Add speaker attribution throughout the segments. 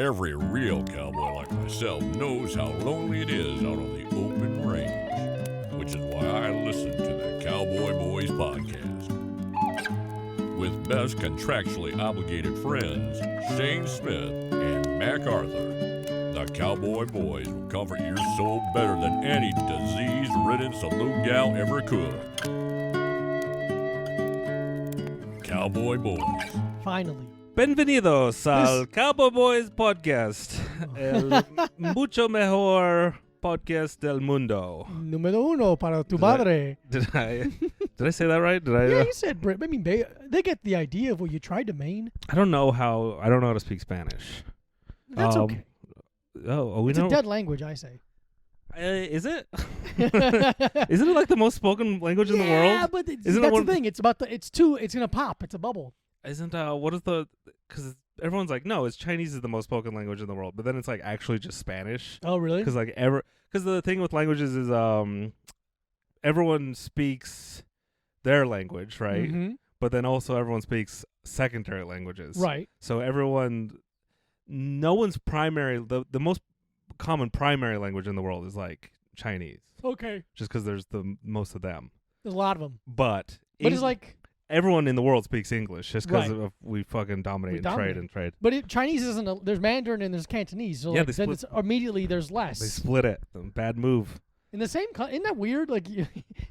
Speaker 1: Every real cowboy like myself knows how lonely it is out on the open range, which is why I listen to the Cowboy Boys podcast. With best contractually obligated friends, Shayne Smith and Mac Arthur, the Cowboy Boys will comfort your soul better than any disease-ridden saloon gal ever could. Cowboy Boys.
Speaker 2: Finally.
Speaker 3: Bienvenidos al Cowboy Boys podcast, el mucho mejor podcast del mundo.
Speaker 2: Número uno para tu madre.
Speaker 3: Did I say that right?
Speaker 2: Yeah, you said Brit. I mean, they get the idea of what you tried to mean.
Speaker 3: I don't know how to speak Spanish.
Speaker 2: That's okay.
Speaker 3: We
Speaker 2: It's
Speaker 3: know.
Speaker 2: a dead language, I say.
Speaker 3: Is it? Isn't it like the most spoken language in the world?
Speaker 2: Yeah, but that's the thing. It's gonna pop. It's a bubble.
Speaker 3: Isn't because everyone's like, no, Chinese is the most spoken language in the world, but then it's like actually just Spanish.
Speaker 2: Oh, really?
Speaker 3: Because the thing with languages is everyone speaks their language, right?
Speaker 2: Mm-hmm.
Speaker 3: But then also everyone speaks secondary languages,
Speaker 2: Right.
Speaker 3: So no one's primary. The most common primary language in the world is like Chinese,
Speaker 2: Okay.
Speaker 3: just because there's the most of them.
Speaker 2: There's a lot of them.
Speaker 3: But
Speaker 2: It's like
Speaker 3: everyone in the world speaks English just because
Speaker 2: Right.
Speaker 3: we fucking dominate and trade.
Speaker 2: But Chinese isn't. There's Mandarin and there's Cantonese. So
Speaker 3: Yeah,
Speaker 2: like, then it's immediately there's less.
Speaker 3: They split it. Bad move.
Speaker 2: In the same, isn't that weird? Like you're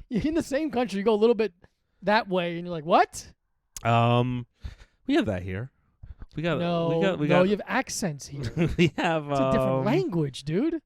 Speaker 2: in the same country, you go a little bit that way, and you're like, what?
Speaker 3: We have that here. We got
Speaker 2: you have accents here.
Speaker 3: we have
Speaker 2: It's a different language, dude.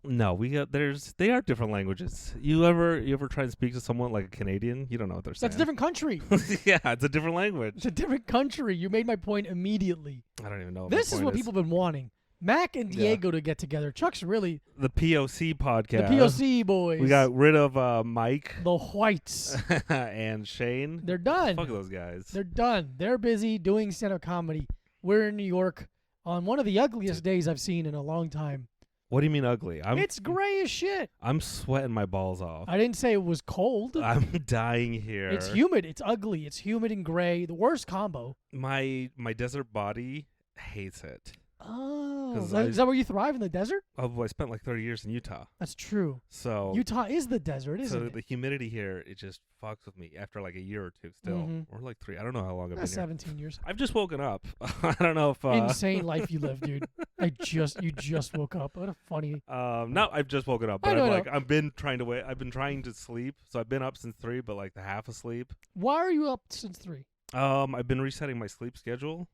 Speaker 3: No, they are different languages. You ever try and speak to someone like a Canadian? You don't know what they're saying.
Speaker 2: That's a different country.
Speaker 3: Yeah, it's a different language.
Speaker 2: It's a different country. You made my point immediately.
Speaker 3: I don't even know.
Speaker 2: This is what people have been wanting. Mac and Diego to get together. Chuck's really
Speaker 3: the POC podcast.
Speaker 2: The POC boys.
Speaker 3: We got rid of Mike,
Speaker 2: the Whites,
Speaker 3: and Shayne.
Speaker 2: They're done.
Speaker 3: Fuck those guys.
Speaker 2: They're done. They're busy doing stand-up comedy. We're in New York on one of the ugliest days I've seen in a long time.
Speaker 3: What do you mean ugly?
Speaker 2: It's gray as shit.
Speaker 3: I'm sweating my balls off.
Speaker 2: I didn't say it was cold.
Speaker 3: I'm dying here.
Speaker 2: It's humid. It's ugly. It's humid and gray. The worst combo.
Speaker 3: My desert body hates it.
Speaker 2: Oh, is that where you thrive, in the desert?
Speaker 3: Oh, I spent like 30 years in Utah.
Speaker 2: That's true.
Speaker 3: So
Speaker 2: Utah is the desert, isn't it?
Speaker 3: So the humidity here, it just fucks with me after like a year or two still. Or like 3. I don't know how long I've been here.
Speaker 2: 17 years.
Speaker 3: I've just woken up. I don't know if...
Speaker 2: Insane life you live, dude. You just woke up. What a funny...
Speaker 3: No, I've just woken up. But I've been trying to wait. I've been trying to sleep. So I've been up since 3, but like the half asleep.
Speaker 2: Why are you up since 3?
Speaker 3: I've been resetting my sleep schedule.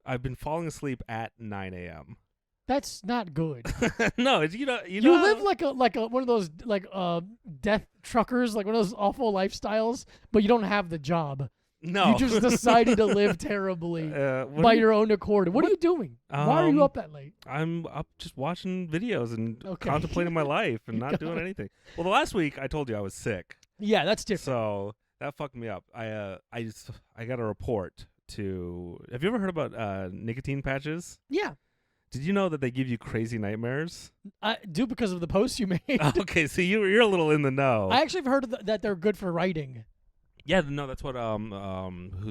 Speaker 3: I've been falling asleep at 9 a.m.
Speaker 2: That's not good.
Speaker 3: No, you
Speaker 2: live like a one of those death truckers, like one of those awful lifestyles, but you don't have the job.
Speaker 3: No,
Speaker 2: you just decided to live terribly by your own accord. What are you doing? Why are you up that late?
Speaker 3: I'm up just watching videos and contemplating my life and not doing anything. Well, the last week I told you I was sick.
Speaker 2: Yeah, that's different.
Speaker 3: So that fucked me up. I got a report. Have you ever heard about nicotine patches?
Speaker 2: Yeah.
Speaker 3: Did you know that they give you crazy nightmares?
Speaker 2: I do, because of the posts you made.
Speaker 3: Okay, so you're a little in the know.
Speaker 2: I actually have heard that they're good for writing.
Speaker 3: Yeah, no, that's what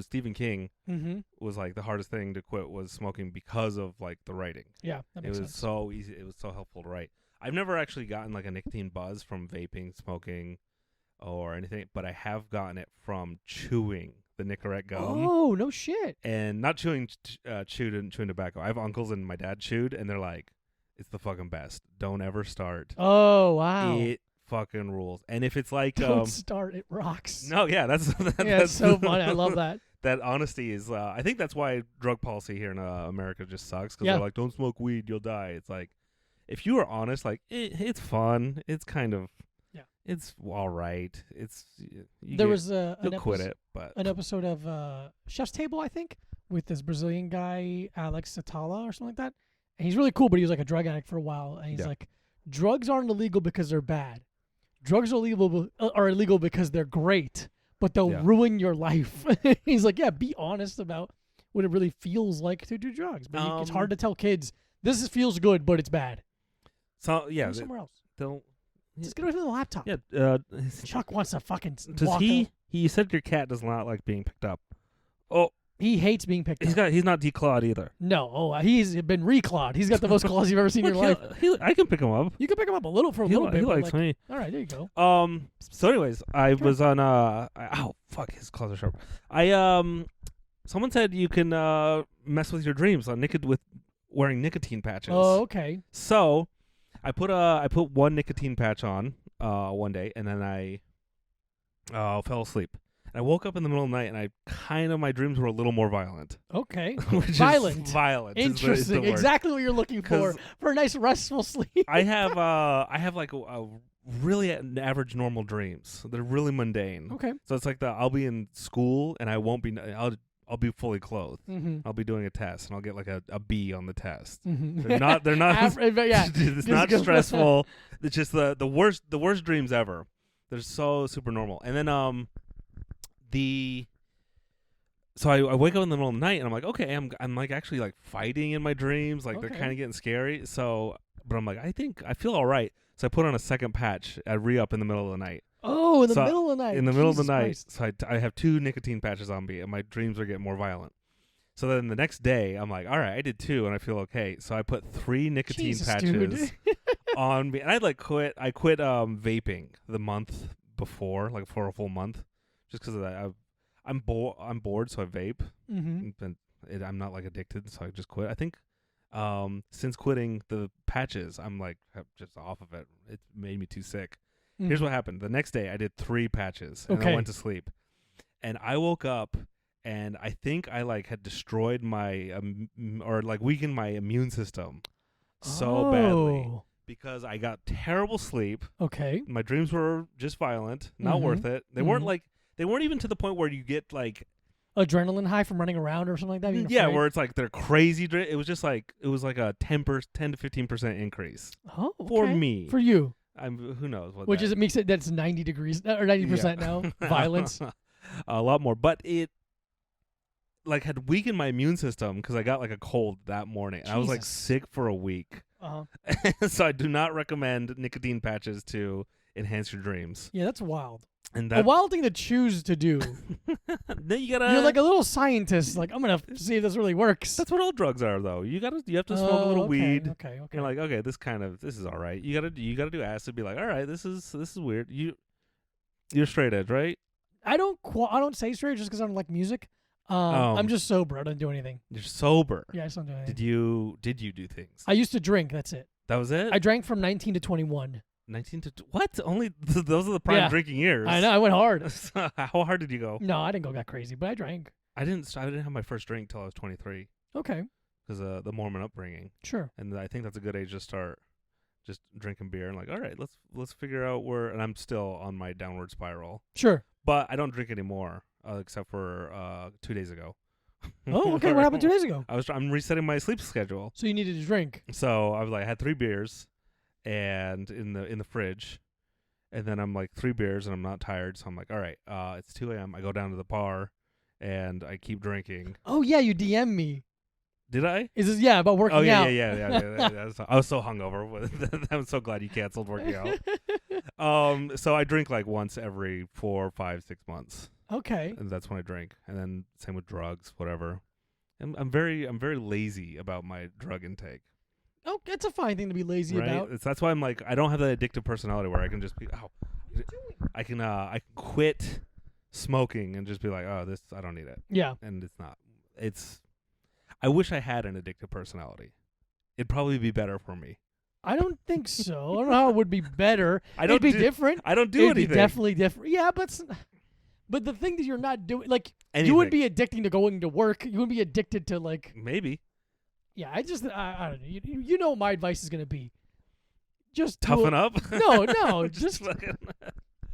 Speaker 3: Stephen King
Speaker 2: Mm-hmm.
Speaker 3: was like. The hardest thing to quit was smoking because of like the writing.
Speaker 2: Yeah, that makes sense.
Speaker 3: It was so easy. It was so helpful to write. I've never actually gotten like a nicotine buzz from vaping, smoking, or anything, but I have gotten it from chewing the Nicorette gum.
Speaker 2: Oh, no shit.
Speaker 3: And not chewing chewing tobacco. I have uncles and my dad chewed, and they're like, it's the fucking best. Don't ever start.
Speaker 2: Oh, wow.
Speaker 3: It fucking rules. And if it's like...
Speaker 2: Don't start. It rocks.
Speaker 3: No, yeah, that's
Speaker 2: so funny. I love that.
Speaker 3: That honesty is... I think that's why drug policy here in America just sucks, because they're like, don't smoke weed, you'll die. It's like, if you are honest, like, it's fun. It's kind of... It's all right. You'll quit it, but
Speaker 2: an episode of Chef's Table, I think, with this Brazilian guy Alex Atala or something like that. And he's really cool, but he was like a drug addict for a while. And he's like, drugs aren't illegal because they're bad. Drugs are illegal because they're great, but they'll ruin your life. He's like, be honest about what it really feels like to do drugs. But it's hard to tell kids this feels good, but it's bad.
Speaker 3: So
Speaker 2: go somewhere else.
Speaker 3: They'll
Speaker 2: Just get away from the laptop.
Speaker 3: Yeah.
Speaker 2: Chuck wants to fucking
Speaker 3: Does he said your cat does not like being picked up. Oh,
Speaker 2: He hates being picked
Speaker 3: He's
Speaker 2: up.
Speaker 3: he's not declawed either.
Speaker 2: No, he's been reclawed. He's got the most claws you've ever seen in your life.
Speaker 3: I can pick him up.
Speaker 2: You can pick him up a little bit.
Speaker 3: He
Speaker 2: but
Speaker 3: likes me.
Speaker 2: All right, there you go.
Speaker 3: So anyways, I was on oh fuck, his claws are sharp. Someone said you can mess with your dreams with wearing nicotine patches.
Speaker 2: Oh, okay.
Speaker 3: So I put one nicotine patch on one day, and then I fell asleep. I woke up in the middle of the night, and my dreams were a little more violent.
Speaker 2: Okay.
Speaker 3: Violent.
Speaker 2: Interesting.
Speaker 3: Is the word.
Speaker 2: Exactly what you're looking for a nice restful sleep.
Speaker 3: I have like a really average normal dreams. They're really mundane.
Speaker 2: Okay.
Speaker 3: So it's like I'll be in school and I won't be. I'll be fully clothed.
Speaker 2: Mm-hmm.
Speaker 3: I'll be doing a test and I'll get like a B on the test.
Speaker 2: Mm-hmm.
Speaker 3: They're not. It's not stressful. It's just the worst dreams ever. They're so super normal. And then So I wake up in the middle of the night and I'm like, okay, I'm like actually like fighting in my dreams, like they're kind of getting scary. So, but I'm like, I feel all right. So I put on a second patch. I re-up in the middle of the night.
Speaker 2: Oh, in the middle of the night.
Speaker 3: In the middle of the night.
Speaker 2: Christ.
Speaker 3: So I have 2 nicotine patches on me, and my dreams are getting more violent. So then the next day, I'm like, all right, I did 2, and I feel okay. So I put 3 nicotine patches on me, and I quit vaping the month before, like for a full month, just because of that. I'm bored, so I vape.
Speaker 2: Mm-hmm.
Speaker 3: I'm not like addicted, so I just quit. I think since quitting the patches, I'm like just off of it. It made me too sick. Mm-hmm. Here's what happened. The next day, I did 3 patches, and I went to sleep. And I woke up, and I think I had destroyed my or weakened my immune system so badly because I got terrible sleep.
Speaker 2: Okay.
Speaker 3: My dreams were just violent, not worth it. They weren't they weren't even to the point where you get
Speaker 2: adrenaline high from running around or something like that.
Speaker 3: Yeah, where it's they're crazy. It was just it was like a 10 to 15% increase.
Speaker 2: Oh, okay.
Speaker 3: For me,
Speaker 2: for you.
Speaker 3: Who knows what?
Speaker 2: Which makes it that's 90 degrees or 90% now violence.
Speaker 3: A lot more, but it had weakened my immune system because I got a cold that morning. And I was sick for a week. So I do not recommend nicotine patches to enhance your dreams.
Speaker 2: Yeah, that's wild.
Speaker 3: And
Speaker 2: a wild thing to choose to do.
Speaker 3: Then you're
Speaker 2: like a little scientist. Like, I'm gonna see if this really works.
Speaker 3: That's what all drugs are, though. You have to smoke a little weed.
Speaker 2: Okay.
Speaker 3: You're like, okay, this is all right. You gotta do acid. Be like, all right, this is weird. You're straight edge, right?
Speaker 2: I don't say straight just because I don't like music. I'm just sober. I don't do anything.
Speaker 3: You're sober.
Speaker 2: Yeah, I just don't do anything.
Speaker 3: Did you do things?
Speaker 2: I used to drink. That's it.
Speaker 3: That was it.
Speaker 2: I drank from 19 to 21.
Speaker 3: 19 to what? Only those are the prime drinking years.
Speaker 2: I know. I went hard.
Speaker 3: How hard did you go?
Speaker 2: No, I didn't go that crazy, but I drank.
Speaker 3: I didn't have my first drink till I was 23.
Speaker 2: Okay.
Speaker 3: Because the Mormon upbringing.
Speaker 2: Sure.
Speaker 3: And I think that's a good age to start just drinking beer and all right, let's figure out where. And I'm still on my downward spiral.
Speaker 2: Sure.
Speaker 3: But I don't drink anymore, except for 2 days ago.
Speaker 2: Oh, okay. What happened 2 days ago?
Speaker 3: I'm resetting my sleep schedule.
Speaker 2: So you needed to drink.
Speaker 3: So I had 3 beers. And in the fridge, and then I'm 3 beers and I'm not tired, so I'm like, all right, it's 2 a.m. I go down to the bar, and I keep drinking.
Speaker 2: Oh yeah, you DM me.
Speaker 3: Did I?
Speaker 2: Is this about working out?
Speaker 3: Oh yeah. I was so hungover. I'm so glad you canceled working out. So I drink once every 4, 5, 6 months.
Speaker 2: Okay.
Speaker 3: And that's when I drink, and then same with drugs, whatever. And I'm very lazy about my drug intake.
Speaker 2: Oh, it's a fine thing to be lazy about.
Speaker 3: That's why I'm I don't have that addictive personality where I can just be, I can quit smoking and just be like, oh, this, I don't need it.
Speaker 2: Yeah.
Speaker 3: And it's not. I wish I had an addictive personality. It'd probably be better for me.
Speaker 2: I don't think so. I don't know how it would be better. It'd be different.
Speaker 3: I don't do anything.
Speaker 2: It'd be definitely different. Yeah, but the thing that you're not doing,
Speaker 3: anything.
Speaker 2: You would be addicting to going to work. You would be addicted to
Speaker 3: maybe.
Speaker 2: Yeah, I don't know. You know what my advice is going to be. Just
Speaker 3: toughen up?
Speaker 2: No. just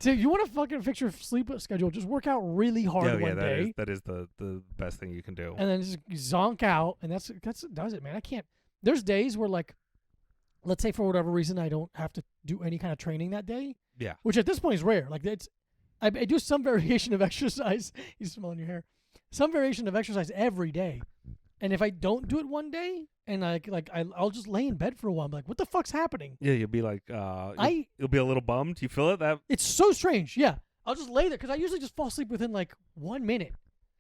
Speaker 2: you want to fucking fix your sleep schedule, just work out really hard one day.
Speaker 3: That is the best thing you can do.
Speaker 2: And then just zonk out, and that does it, man. I can't. There's days where let's say for whatever reason I don't have to do any kind of training that day.
Speaker 3: Yeah. Which
Speaker 2: at this point is rare. I do some variation of exercise. You're smelling your hair. Some variation of exercise every day. And if I don't do it one day, and I'll just lay in bed for a while, I'm like, what the fuck's happening?
Speaker 3: Yeah, you'll be you'll be a little bummed. You feel it?
Speaker 2: It's so strange. Yeah, I'll just lay there because I usually just fall asleep within 1 minute.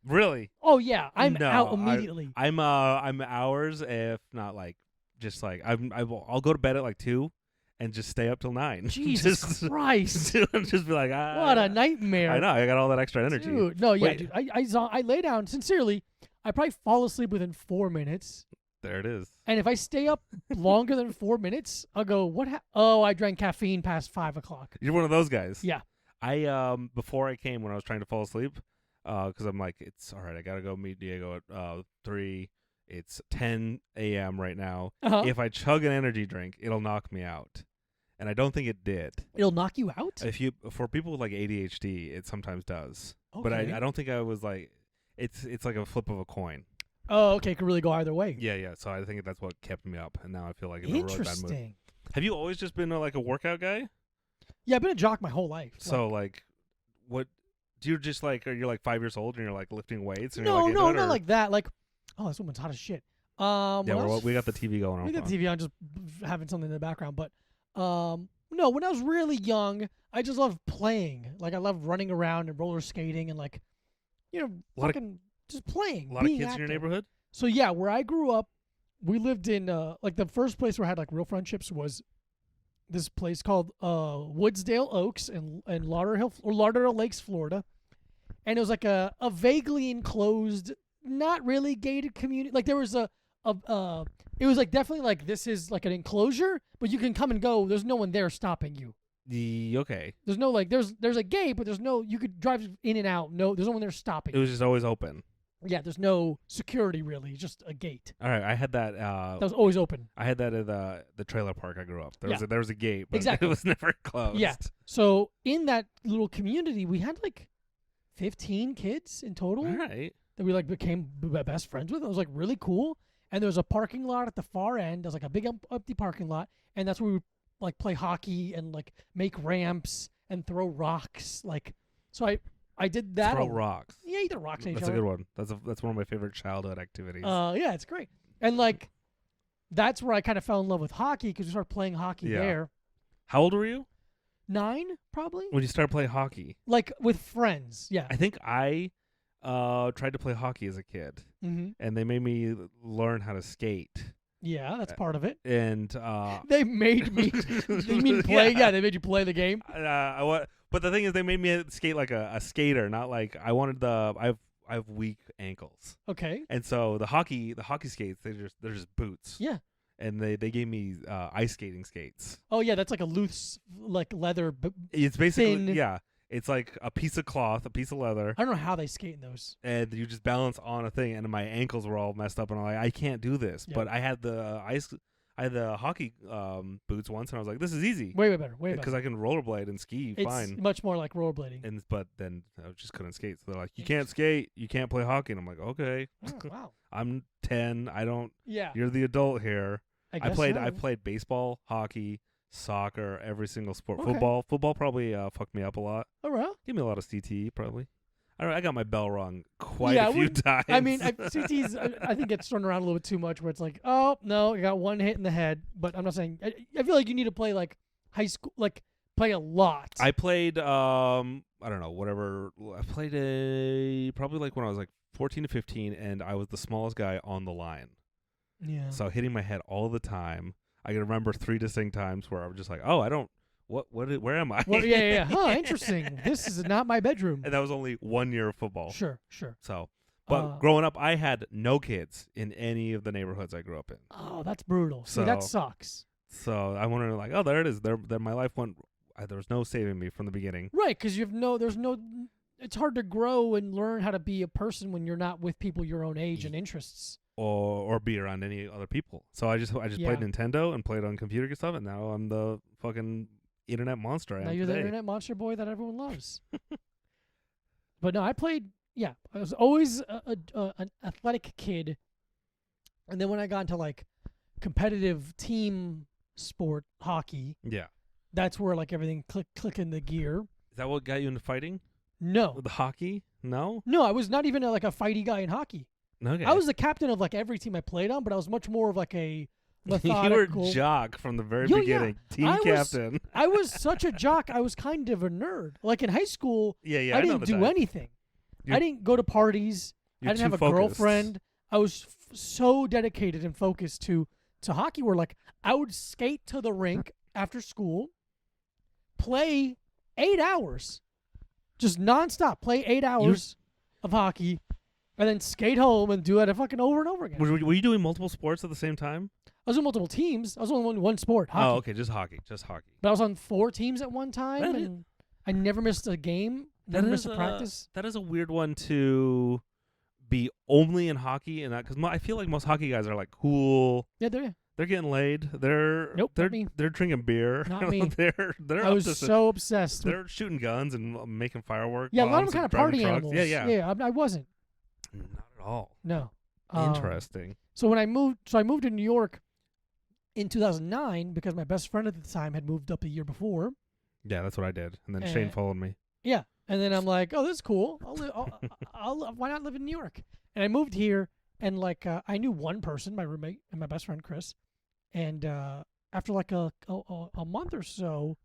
Speaker 3: Really?
Speaker 2: Oh yeah, I'm
Speaker 3: No,
Speaker 2: out immediately.
Speaker 3: I'm hours, if not like just like I'll go to bed at like 2 and just stay up till 9.
Speaker 2: Jesus Christ.
Speaker 3: Just be like,
Speaker 2: What a nightmare.
Speaker 3: I know, I got all that extra energy.
Speaker 2: Dude, no, yeah,
Speaker 3: Wait.
Speaker 2: dude. I lay down, sincerely, I probably fall asleep within 4 minutes.
Speaker 3: There it is.
Speaker 2: And if I stay up longer than 4 minutes, I'll go, I drank caffeine past 5 o'clock.
Speaker 3: You're one of those guys.
Speaker 2: Yeah.
Speaker 3: I before I came, when I was trying to fall asleep, because I'm like, it's all right, I gotta go meet Diego at 3. It's 10 a.m. right now.
Speaker 2: Uh-huh.
Speaker 3: If I chug an energy drink, it'll knock me out, and I don't think it did.
Speaker 2: It'll knock you out?
Speaker 3: For people with like ADHD, it sometimes does.
Speaker 2: Okay.
Speaker 3: But I don't think I was like, it's like a flip of a coin.
Speaker 2: Oh, okay. It could really go either way.
Speaker 3: Yeah. So I think that's what kept me up, and now I feel like in a really bad mood.
Speaker 2: Interesting.
Speaker 3: Have you always just been like a workout guy?
Speaker 2: Yeah, I've been a jock my whole life.
Speaker 3: So like, what do you just like? Are you like 5 years old and you're like lifting weights? And
Speaker 2: No,
Speaker 3: you're like,
Speaker 2: not like that. Like, oh, this woman's hot as shit.
Speaker 3: Yeah, we got the TV going on.
Speaker 2: We got the TV on, just having something in the background. But no, when I was really young, I just loved playing. Like, I loved running around and roller skating and like, just playing.
Speaker 3: A lot of kids
Speaker 2: active.
Speaker 3: in your neighborhood.
Speaker 2: So yeah, where I grew up, we lived in like the first place where I had like real friendships was this place called Woodsdale Oaks in Lauderdale Lakes, Florida, and it was like a vaguely enclosed, not really gated community. Like there was it was like definitely like this is like an enclosure, but you can come and go. There's no one there stopping you.
Speaker 3: Okay.
Speaker 2: There's no like there's a gate, but there's no, you could drive in and out. No, there's no one there stopping.
Speaker 3: It was just always open.
Speaker 2: Yeah, there's no security really, just a gate.
Speaker 3: All right, I had that.
Speaker 2: That was always open.
Speaker 3: I had that at the trailer park I grew up. There was a gate, but
Speaker 2: Exactly.
Speaker 3: it was never closed.
Speaker 2: Yeah. So in that little community, we had like 15 kids in total.
Speaker 3: All right.
Speaker 2: That we like became best friends with. It was like really cool. And there was a parking lot at the far end. There's like a big empty parking lot, and that's where we would like play hockey and like make ramps and throw rocks. Like, so I did that.
Speaker 3: Throw rocks.
Speaker 2: Yeah, you throw rocks at each other.
Speaker 3: That's a good one. That's one of my favorite childhood activities.
Speaker 2: Yeah, it's great. And like, that's where I kind of fell in love with hockey because we started playing hockey there.
Speaker 3: How old were you?
Speaker 2: 9, probably.
Speaker 3: When you started playing hockey?
Speaker 2: Like with friends, yeah.
Speaker 3: I think I tried to play hockey as a kid, and they made me learn how to skate.
Speaker 2: Yeah, that's part of it.
Speaker 3: And
Speaker 2: they made me. You mean play? Yeah, they made you play the game.
Speaker 3: But the thing is, they made me skate like a skater, not like I wanted I have weak ankles.
Speaker 2: Okay.
Speaker 3: And so the hockey skates, they're just boots.
Speaker 2: Yeah.
Speaker 3: And they gave me ice skating skates.
Speaker 2: Oh yeah, that's like a loose like leather.
Speaker 3: It's basically
Speaker 2: thin.
Speaker 3: Yeah. It's like a piece of cloth, a piece of leather.
Speaker 2: I don't know how they skate in those.
Speaker 3: And you just balance on a thing, and my ankles were all messed up, and I'm like, I can't do this.
Speaker 2: Yeah.
Speaker 3: But I had the hockey boots once, and I was like, this is easy.
Speaker 2: Way better.
Speaker 3: Because I can rollerblade and ski fine.
Speaker 2: It's much more like rollerblading.
Speaker 3: But then I just couldn't skate. So they're like, you can't skate, you can't play hockey. And I'm like, okay.
Speaker 2: Oh, wow.
Speaker 3: I'm 10. I don't.
Speaker 2: Yeah.
Speaker 3: You're the adult here. I played baseball, hockey, soccer, every single sport.
Speaker 2: Okay.
Speaker 3: Football probably fucked me up a lot.
Speaker 2: Oh, right.
Speaker 3: Give me a lot of CTE probably. I got my bell rung quite a few times.
Speaker 2: I mean, CT's I think gets thrown around a little bit too much. Where it's like, oh no, you got one hit in the head. But I'm not saying. I feel like you need to play like high school, like play a lot.
Speaker 3: I played I don't know, whatever. I played probably like when I was like 14 to 15, and I was the smallest guy on the line.
Speaker 2: Yeah.
Speaker 3: So hitting my head all the time. I can remember 3 distinct times where I was just like, oh, I don't. Where am I?
Speaker 2: Well, yeah. Huh, interesting. This is not my bedroom.
Speaker 3: And that was only 1 year of football.
Speaker 2: Sure.
Speaker 3: So, but growing up, I had no kids in any of the neighborhoods I grew up in.
Speaker 2: Oh, that's brutal.
Speaker 3: So,
Speaker 2: see, that sucks.
Speaker 3: So I wanted to like, oh, there it is. There my life went. There was no saving me from the beginning.
Speaker 2: Right, because it's hard to grow and learn how to be a person when you're not with people your own age and interests.
Speaker 3: Or be around any other people. So I just played Nintendo and played on computer stuff, and now I'm the fucking internet monster.
Speaker 2: Now you're the internet monster boy that everyone loves. But no, I played. Yeah, I was always an athletic kid, and then when I got into like competitive team sport hockey, that's where like everything click in the gear.
Speaker 3: Is that what got you into fighting?
Speaker 2: No,
Speaker 3: the hockey. No,
Speaker 2: I was not even like a fighty guy in hockey.
Speaker 3: Okay.
Speaker 2: I was the captain of like every team I played on, but I was much more of like a methodical.
Speaker 3: You were jock from the very beginning.
Speaker 2: Yeah.
Speaker 3: Team captain.
Speaker 2: I was such a jock. I was kind of a nerd. Like in high school, I didn't do anything. I didn't go to parties. I didn't have a girlfriend. I was so dedicated and focused to hockey where, like, I would skate to the rink after school, play 8 hours, just nonstop, play 8 hours of hockey, and then skate home and do it fucking over and over again.
Speaker 3: Were you doing multiple sports at the same time?
Speaker 2: I was in multiple teams. I was only on one sport, hockey.
Speaker 3: Oh, okay, just hockey. But
Speaker 2: I was on 4 teams at one time, and I never missed a game, never missed a practice.
Speaker 3: That is a weird one to be only in hockey, and because I feel like most hockey guys are like cool.
Speaker 2: Yeah,
Speaker 3: they're getting laid. They're drinking beer.
Speaker 2: Not me.
Speaker 3: they're
Speaker 2: I was so obsessed.
Speaker 3: They're shooting guns and making fireworks.
Speaker 2: Yeah, a lot of them kind of party animals.
Speaker 3: Yeah.
Speaker 2: I wasn't.
Speaker 3: Not at all.
Speaker 2: No.
Speaker 3: Interesting.
Speaker 2: So when I moved to New York in 2009 because my best friend at the time had moved up a year before.
Speaker 3: Yeah, that's what I did, and then Shayne followed me.
Speaker 2: Yeah, and then I'm like, oh, this is cool. Why not live in New York? And I moved here, and like I knew one person, my roommate and my best friend Chris, and after like a month or so,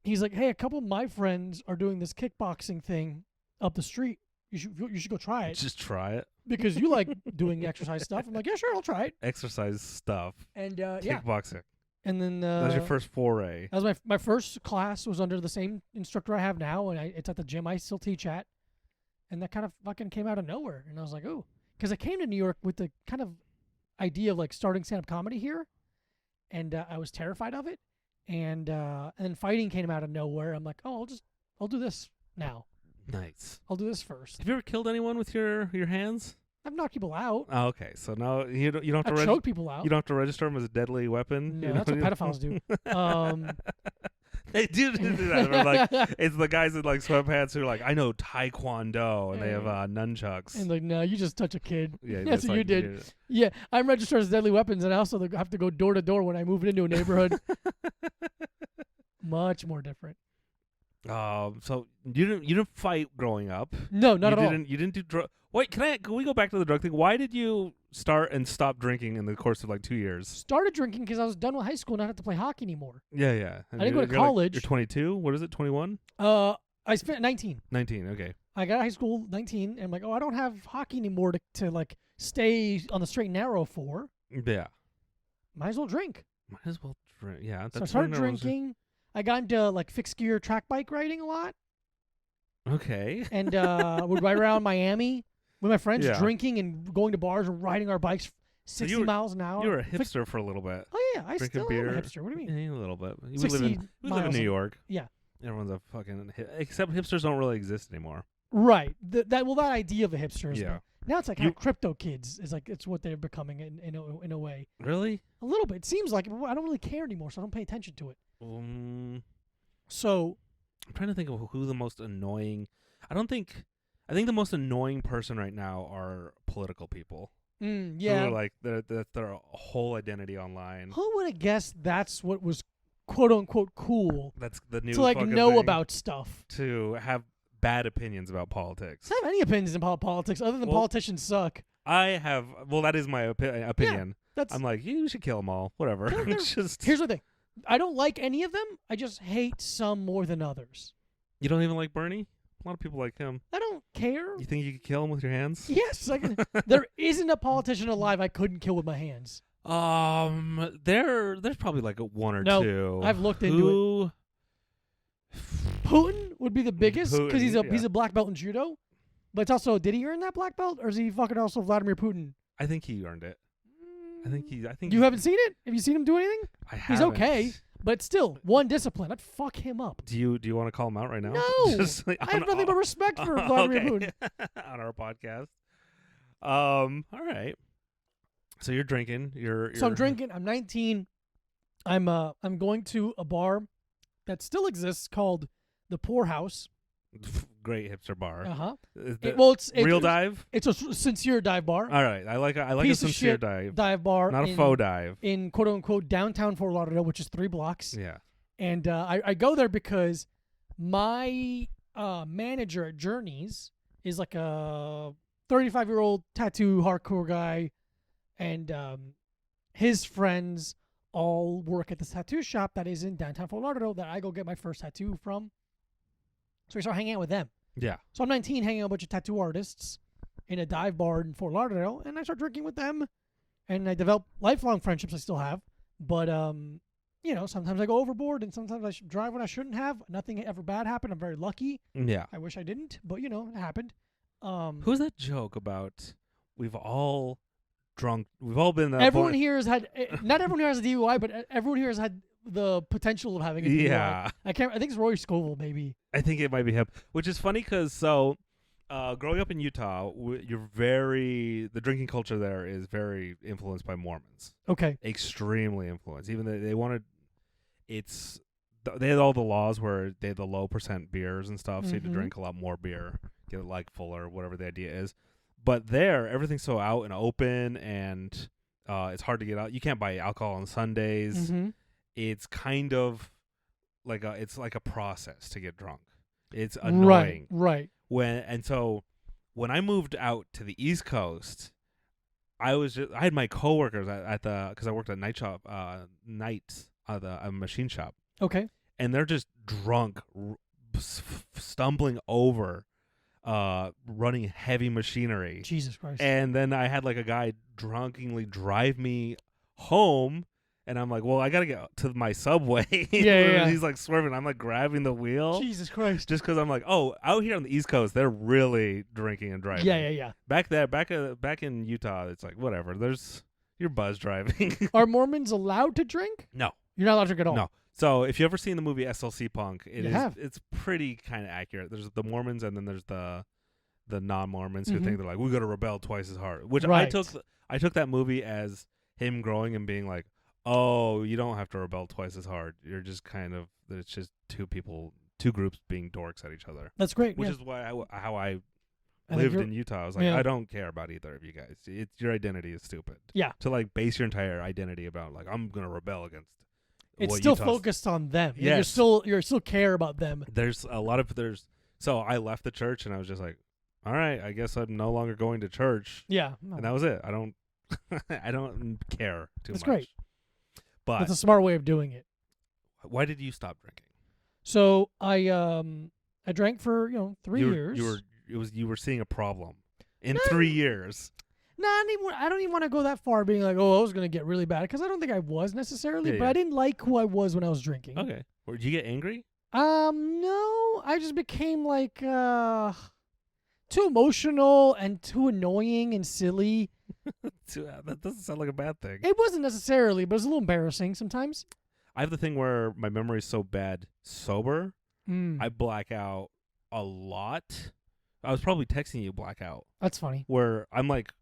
Speaker 2: he's like, hey, a couple of my friends are doing this kickboxing thing up the street. You should go try it.
Speaker 3: Just try it.
Speaker 2: Because you like doing exercise stuff. I'm like, yeah, sure, I'll try it.
Speaker 3: Exercise stuff.
Speaker 2: And
Speaker 3: kickboxing.
Speaker 2: Yeah. And then
Speaker 3: that was your first foray.
Speaker 2: That was my first class was under the same instructor I have now, and it's at the gym I still teach at. And that kind of fucking came out of nowhere. And I was like, oh. Because I came to New York with the kind of idea of like starting stand-up comedy here. And I was terrified of it. And then fighting came out of nowhere. I'm like, oh, I'll do this now.
Speaker 3: Nice.
Speaker 2: I'll do this first.
Speaker 3: Have you ever killed anyone with your hands?
Speaker 2: I've knocked people out.
Speaker 3: Oh, okay. So now you don't have to
Speaker 2: choke people out.
Speaker 3: You don't have to register them as a deadly weapon.
Speaker 2: No, that's what pedophiles do.
Speaker 3: They do that. Like, it's the guys in like sweatpants who are like, I know Taekwondo, and they have nunchucks.
Speaker 2: And like, no, you just touch a kid.
Speaker 3: Yeah,
Speaker 2: that's what you did. Yeah, I'm registered as deadly weapons, and I also have to go door to door when I move into a neighborhood. Much more different.
Speaker 3: So you didn't fight growing up?
Speaker 2: No, not at all.
Speaker 3: You didn't do drug. Wait, can we go back to the drug thing? Why did you start and stop drinking in the course of like 2 years?
Speaker 2: Started drinking because I was done with high school and I didn't have to play hockey anymore.
Speaker 3: Yeah. And
Speaker 2: I didn't go to college.
Speaker 3: You're 22. What is it? 21?
Speaker 2: I spent 19.
Speaker 3: 19. Okay.
Speaker 2: I got out of high school 19, and I'm like, oh, I don't have hockey anymore to like stay on the straight and narrow for.
Speaker 3: Yeah.
Speaker 2: Might as well drink.
Speaker 3: Might as well drink. Yeah.
Speaker 2: So I started drinking. I got into like fixed gear track bike riding a lot.
Speaker 3: Okay.
Speaker 2: And would ride around Miami with my friends,
Speaker 3: Yeah.
Speaker 2: drinking and going to bars and riding our bikes 60 miles an hour.
Speaker 3: You were a hipster for a little bit.
Speaker 2: Oh yeah, I
Speaker 3: Drinking
Speaker 2: still
Speaker 3: beer.
Speaker 2: am a hipster. What do you mean?
Speaker 3: Yeah, a little bit. We
Speaker 2: 60
Speaker 3: live in New York.
Speaker 2: Yeah.
Speaker 3: Everyone's a fucking except hipsters don't really exist anymore.
Speaker 2: Right. That idea of a hipster is
Speaker 3: Yeah.
Speaker 2: now it's like how crypto kids is like it's what they're becoming in a way.
Speaker 3: Really?
Speaker 2: A little bit. It seems like I don't really care anymore, so I don't pay attention to it. So
Speaker 3: I'm trying to think of who the most annoying. I think the most annoying person right now are political people.
Speaker 2: Yeah.
Speaker 3: Who are like that's their whole identity online.
Speaker 2: Who would have guessed that's what was quote unquote cool?
Speaker 3: That's the new
Speaker 2: to like know
Speaker 3: thing,
Speaker 2: about stuff.
Speaker 3: To have bad opinions about politics.
Speaker 2: I don't have any opinions about politics other than politicians suck.
Speaker 3: I have. Well, that is my opinion.
Speaker 2: Yeah,
Speaker 3: I'm like, you should kill them all. Whatever.
Speaker 2: Here's the thing. I don't like any of them. I just hate some more than others.
Speaker 3: You don't even like Bernie? A lot of people like him.
Speaker 2: I don't care.
Speaker 3: You think you could kill him with your hands?
Speaker 2: Yes. There isn't a politician alive I couldn't kill with my hands.
Speaker 3: There's probably like one or two.
Speaker 2: I've looked into it. Putin would be the biggest because he's a black belt in judo. But it's also, did he earn that black belt, or is he fucking also Vladimir Putin?
Speaker 3: I think he earned it. I think
Speaker 2: you haven't seen it? Have you seen him do anything?
Speaker 3: I haven't.
Speaker 2: He's okay, but still, one discipline. I'd fuck him up.
Speaker 3: Do you want to call him out right now?
Speaker 2: No,
Speaker 3: Just like,
Speaker 2: I have nothing but respect for Vladimir Putin
Speaker 3: on our podcast. All right. So you're drinking.
Speaker 2: So I'm drinking. I'm 19. I'm going to a bar that still exists called the Poorhouse.
Speaker 3: Great hipster bar.
Speaker 2: It's
Speaker 3: real dive.
Speaker 2: It's a sincere dive bar.
Speaker 3: All right, I like a sincere dive
Speaker 2: bar,
Speaker 3: not a faux dive
Speaker 2: in quote unquote downtown Fort Lauderdale, which is 3 blocks.
Speaker 3: Yeah,
Speaker 2: and I go there because my manager at Journeys is like a 35-year-old tattoo hardcore guy, and his friends all work at this tattoo shop that is in downtown Fort Lauderdale that I go get my first tattoo from. So we start hanging out with them.
Speaker 3: Yeah.
Speaker 2: So I'm 19, hanging out with a bunch of tattoo artists, in a dive bar in Fort Lauderdale, and I started drinking with them, and I developed lifelong friendships I still have. But sometimes I go overboard, and sometimes I drive when I shouldn't have. Nothing ever bad happened. I'm very lucky.
Speaker 3: Yeah.
Speaker 2: I wish I didn't, but it happened.
Speaker 3: Who's that joke about? We've all drunk. We've all been that
Speaker 2: everyone
Speaker 3: point.
Speaker 2: here has had. Not everyone here has a DUI, but everyone here has had the potential of having a DUI.
Speaker 3: Yeah.
Speaker 2: I think it's Roy Scovel, maybe.
Speaker 3: I think it might be him, which is funny because growing up in Utah, the drinking culture there is very influenced by Mormons.
Speaker 2: Okay.
Speaker 3: Extremely influenced. Even they wanted, they had all the laws where they had the low % beers and stuff, so you had to drink a lot more beer, get it like fuller, whatever the idea is. But there, everything's so out and open, and it's hard to get out. You can't buy alcohol on Sundays.
Speaker 2: Mm-hmm.
Speaker 3: It's kind of like a process to get drunk. It's annoying.
Speaker 2: Right.
Speaker 3: So when I moved out to the East Coast, I had my coworkers because I worked at nights at a machine shop.
Speaker 2: Okay.
Speaker 3: And they're just drunk, stumbling over, running heavy machinery.
Speaker 2: Jesus Christ.
Speaker 3: And then I had like a guy drunkenly drive me home. And I'm like, well, I got to get to my subway.
Speaker 2: Yeah.
Speaker 3: He's like swerving. I'm like grabbing the wheel.
Speaker 2: Jesus Christ.
Speaker 3: Just because I'm like, oh, out here on the East Coast, they're really drinking and driving.
Speaker 2: Yeah.
Speaker 3: Back in Utah, it's like, whatever. You're buzz driving.
Speaker 2: Are Mormons allowed to drink?
Speaker 3: No.
Speaker 2: You're not allowed to drink at all?
Speaker 3: No. So if you ever seen the movie SLC Punk,
Speaker 2: have.
Speaker 3: It's pretty kind of accurate. There's the Mormons and then there's the non-Mormons who
Speaker 2: Mm-hmm.
Speaker 3: think they're like, we got to rebel twice as hard. Which
Speaker 2: right.
Speaker 3: I took that movie as him growing and being like, oh, you don't have to rebel twice as hard. You're just it's just two groups being dorks at each other.
Speaker 2: That's great.
Speaker 3: Which is how I lived in Utah. I was like, I don't care about either of you guys. Your identity is stupid.
Speaker 2: Yeah.
Speaker 3: To like base your entire identity about like, I'm going to rebel against.
Speaker 2: It's still focused on them.
Speaker 3: Yes.
Speaker 2: You still care about them.
Speaker 3: So I left the church and I was just like, all right, I guess I'm no longer going to church.
Speaker 2: Yeah.
Speaker 3: And that was it. I don't care too much.
Speaker 2: That's great.
Speaker 3: But
Speaker 2: that's a smart way of doing it.
Speaker 3: Why did you stop drinking?
Speaker 2: So I drank for 3 years.
Speaker 3: You were seeing a problem in 3 years.
Speaker 2: No, I don't even want to go that far, being like, oh, I was gonna get really bad, because I don't think I was necessarily, but I didn't like who I was when I was drinking.
Speaker 3: Okay. Or did you get angry?
Speaker 2: No, I just became like too emotional and too annoying and silly.
Speaker 3: That doesn't sound like a bad thing.
Speaker 2: It wasn't necessarily, but it was a little embarrassing sometimes.
Speaker 3: I have the thing where my memory is so bad sober, I black out a lot. I was probably texting you blackout.
Speaker 2: That's funny.
Speaker 3: Where I'm like,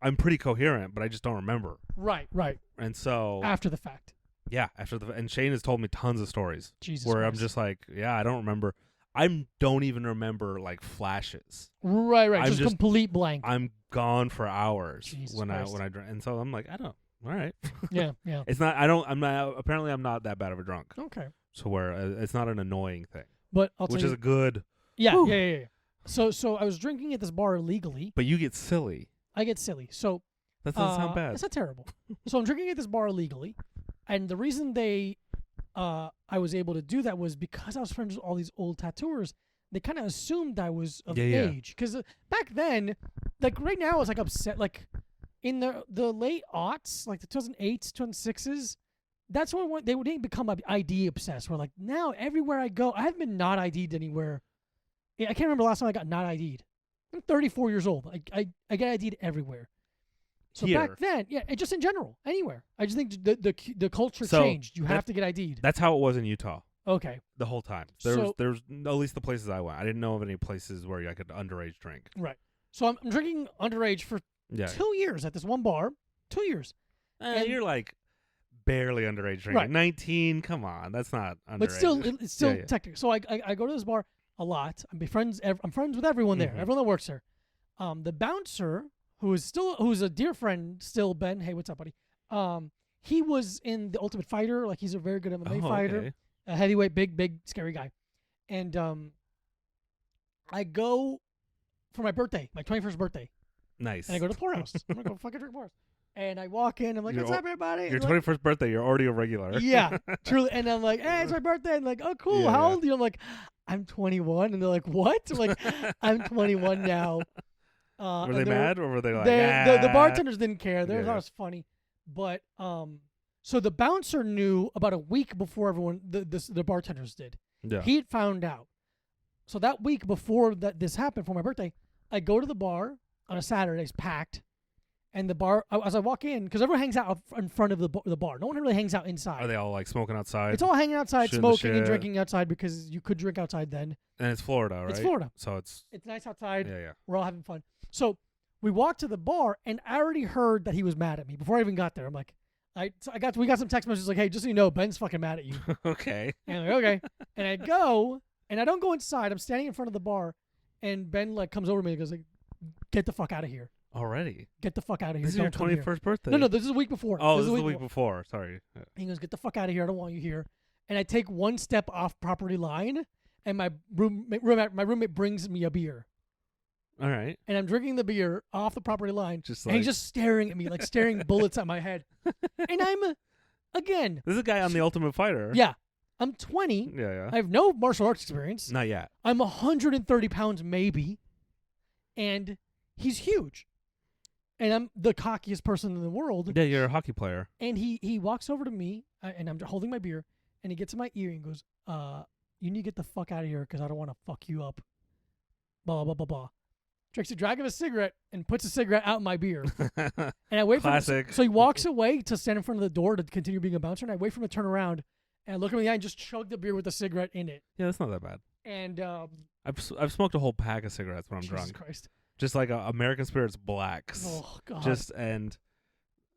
Speaker 3: I'm pretty coherent, but I just don't remember.
Speaker 2: Right.
Speaker 3: And so
Speaker 2: after the fact.
Speaker 3: Yeah, and Shayne has told me tons of stories.
Speaker 2: Jesus
Speaker 3: where
Speaker 2: Christ.
Speaker 3: I'm just like, yeah, I don't remember. I don't even remember like flashes.
Speaker 2: Right. Just complete blank.
Speaker 3: I'm gone for hours
Speaker 2: Jesus
Speaker 3: when
Speaker 2: Christ.
Speaker 3: I drink, and so I'm like, I don't. All right.
Speaker 2: Yeah.
Speaker 3: It's not. I don't. I'm not. Apparently, I'm not that bad of a drunk.
Speaker 2: Okay.
Speaker 3: So where it's not an annoying thing.
Speaker 2: But
Speaker 3: which is a good.
Speaker 2: Yeah. So I was drinking at this bar illegally.
Speaker 3: But you get silly.
Speaker 2: I get silly. So
Speaker 3: that doesn't sound bad.
Speaker 2: It's not terrible. So I'm drinking at this bar illegally, and the reason I was able to do that was because I was friends with all these old tattooers. They kind of assumed I was of age, because back then, like right now, I was like upset. Like in the late aughts, like the 2008s, 2006s, that's when they would become ID obsessed. Where like now everywhere I go, I haven't been not ID'd anywhere. I can't remember the last time I got not ID'd. I'm 34 years old. I get ID'd everywhere. So back then, just in general, anywhere. I just think the culture changed. You have to get ID'd.
Speaker 3: That's how it was in Utah.
Speaker 2: Okay.
Speaker 3: The whole time. There's at least the places I went. I didn't know of any places where I could underage drink.
Speaker 2: Right. So I'm drinking underage for 2 years at this one bar. 2 years.
Speaker 3: And you're like barely underage drinking.
Speaker 2: Right.
Speaker 3: 19, come on. That's not underage.
Speaker 2: But still, it's still technical. So I go to this bar a lot. I'm friends with everyone there. Everyone that works there. The bouncer, who's a dear friend still, Ben. Hey, what's up, buddy? He was in The Ultimate Fighter. Like, he's a very good MMA fighter.
Speaker 3: Okay.
Speaker 2: A heavyweight, big, scary guy. And I go for my birthday, my 21st birthday.
Speaker 3: Nice.
Speaker 2: And I go to the poorhouse. I'm going to go fucking drink poorhouse. And I walk in. I'm like, what's up, everybody?
Speaker 3: Your 21st birthday, you're already a regular.
Speaker 2: Yeah, truly. And I'm like, hey, it's my birthday. And like, oh, cool.
Speaker 3: Yeah,
Speaker 2: How old are you? I'm like, I'm 21. And they're like, what? I'm like, I'm 21 now.
Speaker 3: Were they mad or were they like?
Speaker 2: The bartenders didn't care. They thought it was funny, but so the bouncer knew about a week before everyone. The bartenders did.
Speaker 3: Yeah.
Speaker 2: He had found out. So that week before this happened for my birthday, I go to the bar on a Saturday. It's packed. And the bar, as I walk in, because everyone hangs out in front of the bar. No one really hangs out inside.
Speaker 3: Are they all like smoking outside?
Speaker 2: It's all hanging outside, smoking and drinking outside because you could drink outside then.
Speaker 3: And it's Florida, right?
Speaker 2: It's Florida.
Speaker 3: So it's
Speaker 2: nice outside.
Speaker 3: Yeah.
Speaker 2: We're all having fun. So we walked to the bar, and I already heard that he was mad at me before I even got there. I'm like, we got some text messages like, hey, just so you know, Ben's fucking mad at you.
Speaker 3: Okay.
Speaker 2: And I'm like, okay. And I go, and I don't go inside. I'm standing in front of the bar, and Ben like comes over to me and goes like, get the fuck out of here.
Speaker 3: Already?
Speaker 2: Get the fuck out of here.
Speaker 3: This is your 21st birthday?
Speaker 2: No, this is a week before.
Speaker 3: Oh, this is the week before. Sorry.
Speaker 2: He goes, get the fuck out of here. I don't want you here. And I take one step off property line, and my roommate brings me a beer.
Speaker 3: All right.
Speaker 2: And I'm drinking the beer off the property line. And he's just staring at me, like staring bullets at my head. And I'm, again.
Speaker 3: This is a guy on The Ultimate Fighter.
Speaker 2: Yeah. I'm 20.
Speaker 3: Yeah.
Speaker 2: I have no martial arts experience.
Speaker 3: Not yet.
Speaker 2: I'm 130 pounds maybe. And he's huge. And I'm the cockiest person in the world.
Speaker 3: Yeah, you're a hockey player.
Speaker 2: And he walks over to me, and I'm holding my beer, and he gets in my ear and goes, you need to get the fuck out of here because I don't want to fuck you up. Blah, blah, blah, blah. Takes a drag of a cigarette and puts a cigarette out in my beer. And I wait for him. So he walks away to stand in front of the door to continue being a bouncer, and I wait for him to turn around, and I look him in the eye and just chug the beer with the cigarette in it.
Speaker 3: Yeah, that's not that bad.
Speaker 2: And
Speaker 3: I've smoked a whole pack of cigarettes when I'm drunk.
Speaker 2: Jesus Christ.
Speaker 3: Just like American Spirit's Blacks.
Speaker 2: Oh, God.
Speaker 3: And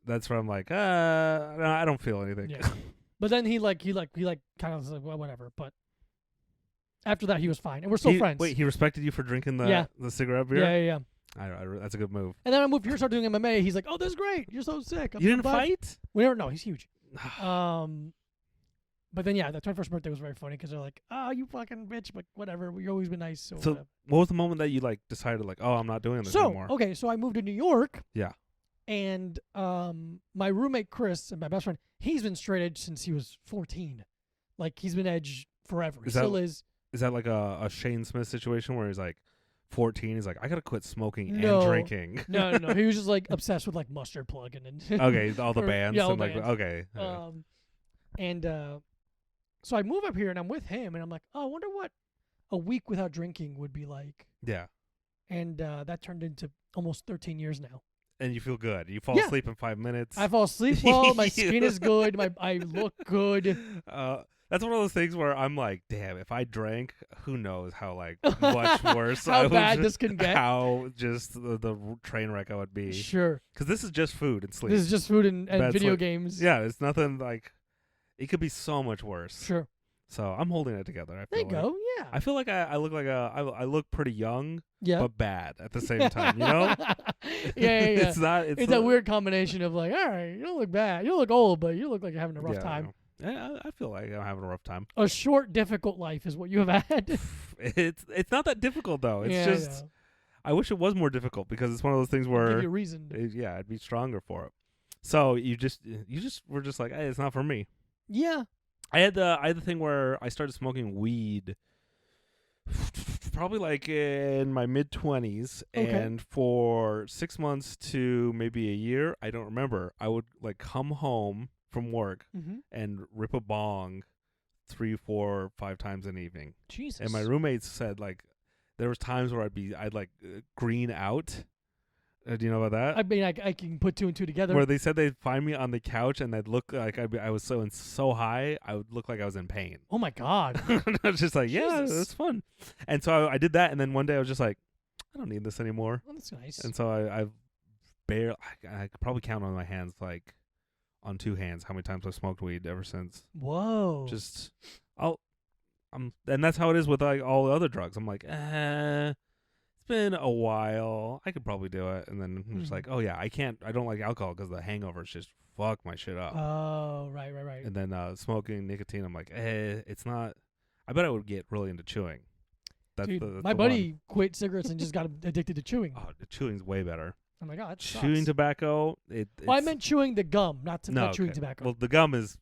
Speaker 3: that's where I'm like, no, I don't feel anything.
Speaker 2: Yeah. But then he kind of like, well, whatever. But after that, he was fine. And we're still friends.
Speaker 3: Wait, he respected you for drinking the cigarette beer?
Speaker 2: Yeah.
Speaker 3: That's a good move.
Speaker 2: And then I moved here, started doing MMA. He's like, oh, this is great. You're so sick.
Speaker 3: You didn't fight?
Speaker 2: No, he's huge. But then, that 21st birthday was very funny because they're like, oh, you fucking bitch, but whatever. We've always been nice. So
Speaker 3: what was the moment that you like decided like, oh, I'm not doing this anymore?
Speaker 2: Okay, so I moved to New York.
Speaker 3: Yeah.
Speaker 2: And my roommate, Chris, and my best friend, he's been straight edge since he was 14. Like, he's been edge forever. He still is. Is
Speaker 3: that like a Shayne Smith situation where he's like 14? He's like, I got to quit smoking and drinking.
Speaker 2: No. He was just like obsessed with like Mustard Plug and
Speaker 3: okay, all the bands.
Speaker 2: Yeah, all
Speaker 3: and
Speaker 2: bands.
Speaker 3: Like, okay.
Speaker 2: So I move up here and I'm with him and I'm like, oh, I wonder what a week without drinking would be like.
Speaker 3: Yeah.
Speaker 2: And that turned into almost 13 years now.
Speaker 3: And you feel good. You fall asleep in 5 minutes.
Speaker 2: I fall asleep well. My skin is good. I look good.
Speaker 3: That's one of those things where I'm like, damn, if I drank, who knows how like much worse
Speaker 2: how bad this can get.
Speaker 3: How just the train wreck I would be.
Speaker 2: Sure.
Speaker 3: Because this is just food and sleep.
Speaker 2: This is just food and video games.
Speaker 3: Yeah, it's nothing like. It could be so much worse.
Speaker 2: Sure.
Speaker 3: So I'm holding it together. I feel
Speaker 2: there you go. Yeah.
Speaker 3: I feel like I look like I look pretty young,
Speaker 2: yeah,
Speaker 3: but bad at the same time. You know?
Speaker 2: Yeah.
Speaker 3: It's
Speaker 2: a weird combination of like, all right, you don't look bad, you don't look old, but you look like you're having a rough time.
Speaker 3: Yeah, I feel like I'm having a rough time.
Speaker 2: A short, difficult life is what you have had.
Speaker 3: It's not that difficult though. It's just I wish it was more difficult because it's one of those things where
Speaker 2: give you a reason.
Speaker 3: I'd be stronger for it. So you just were just like, hey, it's not for me.
Speaker 2: Yeah.
Speaker 3: I had the thing where I started smoking weed probably like in my mid-20s, and for 6 months to maybe a year, I don't remember, I would like come home from work and rip a bong 3, 4, 5 times an evening.
Speaker 2: Jesus.
Speaker 3: And my roommates said like there was times where I'd like green out. Do you know about that?
Speaker 2: I mean, I can put 2 and 2 together.
Speaker 3: Where they said they'd find me on the couch and they'd look like I was so high, I would look like I was in pain.
Speaker 2: Oh my God.
Speaker 3: I was just like, yeah,
Speaker 2: Jesus.
Speaker 3: that's fun. And so I did that, and then one day I was just like, I don't need this anymore.
Speaker 2: Oh, that's nice.
Speaker 3: And so I could probably count on my hands, like on 2 hands, how many times I've smoked weed ever since.
Speaker 2: Whoa.
Speaker 3: Just and that's how it is with like all the other drugs. I'm like, it's been a while. I could probably do it. And then I'm just like, oh yeah, I don't like alcohol because the hangovers just fuck my shit up.
Speaker 2: Oh, right.
Speaker 3: And then smoking nicotine, I'm like, it's not. I bet I would get really into chewing.
Speaker 2: Dude, my buddy quit cigarettes and just got addicted to chewing.
Speaker 3: Oh, the chewing's way better.
Speaker 2: Oh my God,
Speaker 3: chewing tobacco.
Speaker 2: I meant chewing the gum, not chewing tobacco.
Speaker 3: Well, the gum is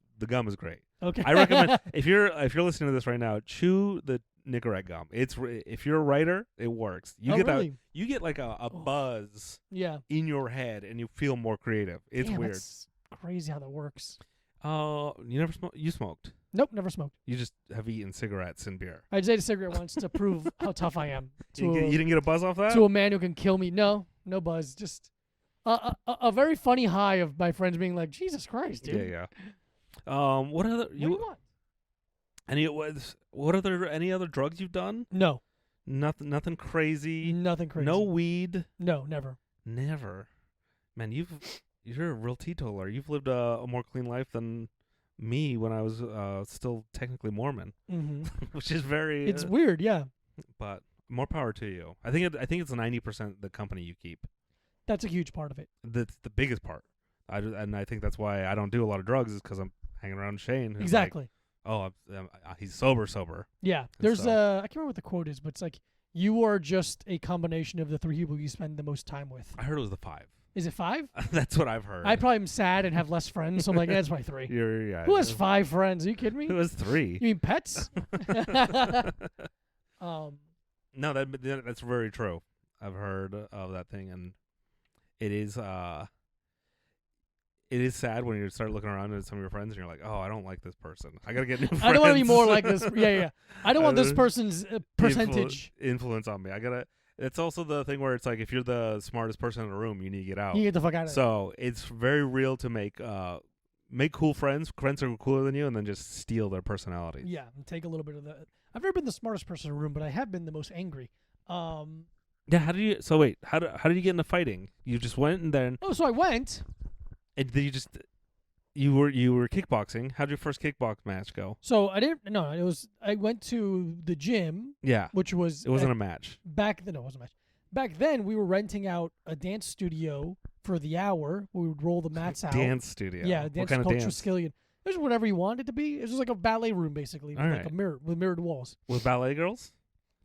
Speaker 3: great.
Speaker 2: Okay.
Speaker 3: I recommend if you're listening to this right now, chew the Nicorette gum. If you're a writer, it works. You get
Speaker 2: really?
Speaker 3: that. You get like a buzz.
Speaker 2: Yeah.
Speaker 3: In your head, and you feel more creative. It's weird.
Speaker 2: That's crazy how that works.
Speaker 3: You never smoked? You smoked?
Speaker 2: Nope, never smoked.
Speaker 3: You just have eaten cigarettes and beer.
Speaker 2: I just ate a cigarette once to prove how tough I am.
Speaker 3: You didn't get a buzz off that?
Speaker 2: To a man who can kill me. No buzz. Just a very funny high of my friends being like, Jesus Christ, dude.
Speaker 3: Yeah. What other
Speaker 2: What do you want?
Speaker 3: any other drugs you've done?
Speaker 2: No.
Speaker 3: Nothing crazy.
Speaker 2: Nothing crazy.
Speaker 3: No weed.
Speaker 2: No, never.
Speaker 3: Never. Man, you're a real teetotaler. You've lived a more clean life than me when I was still technically Mormon, which is very.
Speaker 2: It's weird, yeah.
Speaker 3: But more power to you. I think it's 90% the company you keep.
Speaker 2: That's a huge part of it.
Speaker 3: That's the biggest part. And I think that's why I don't do a lot of drugs is because I'm hanging around Shayne.
Speaker 2: Exactly.
Speaker 3: Like, he's sober.
Speaker 2: Yeah. There's I can't remember what the quote is, but it's like you are just a combination of the 3 people you spend the most time with.
Speaker 3: I heard it was the 5.
Speaker 2: Is it 5?
Speaker 3: That's what I've heard.
Speaker 2: I probably am sad and have less friends, so I'm like, that's probably 3. Who has 5 friends? Are you kidding me?
Speaker 3: Who has 3?
Speaker 2: You mean pets?
Speaker 3: No, that's very true. I've heard of that thing, and it is sad when you start looking around at some of your friends and you're like, oh, I don't like this person. I gotta get new friends.
Speaker 2: I don't want to be more like this. Yeah. I don't want this person's percentage
Speaker 3: influence on me. It's also the thing where it's like if you're the smartest person in the room, you need to get out.
Speaker 2: You get the fuck out of it.
Speaker 3: So it's very real to make cool friends who are cooler than you, and then just steal their personalities.
Speaker 2: Yeah, and take a little bit of that. I've never been the smartest person in the room, but I have been the most angry.
Speaker 3: Yeah. How did you get into fighting? You just went and then.
Speaker 2: Oh, so I went.
Speaker 3: And then you were kickboxing. How'd your first kickbox match go?
Speaker 2: So I didn't. No, I went to the gym.
Speaker 3: Yeah,
Speaker 2: which was.
Speaker 3: It wasn't a match.
Speaker 2: Back then, no, it wasn't a match. Back then, we were renting out a dance studio for the hour. We would roll the mats out.
Speaker 3: Dance studio.
Speaker 2: Yeah, dance.
Speaker 3: What kind of dance?
Speaker 2: Skillion. It was whatever you wanted it to be. It was just like a ballet room, basically, with like
Speaker 3: right.
Speaker 2: a mirror with mirrored walls.
Speaker 3: With ballet girls?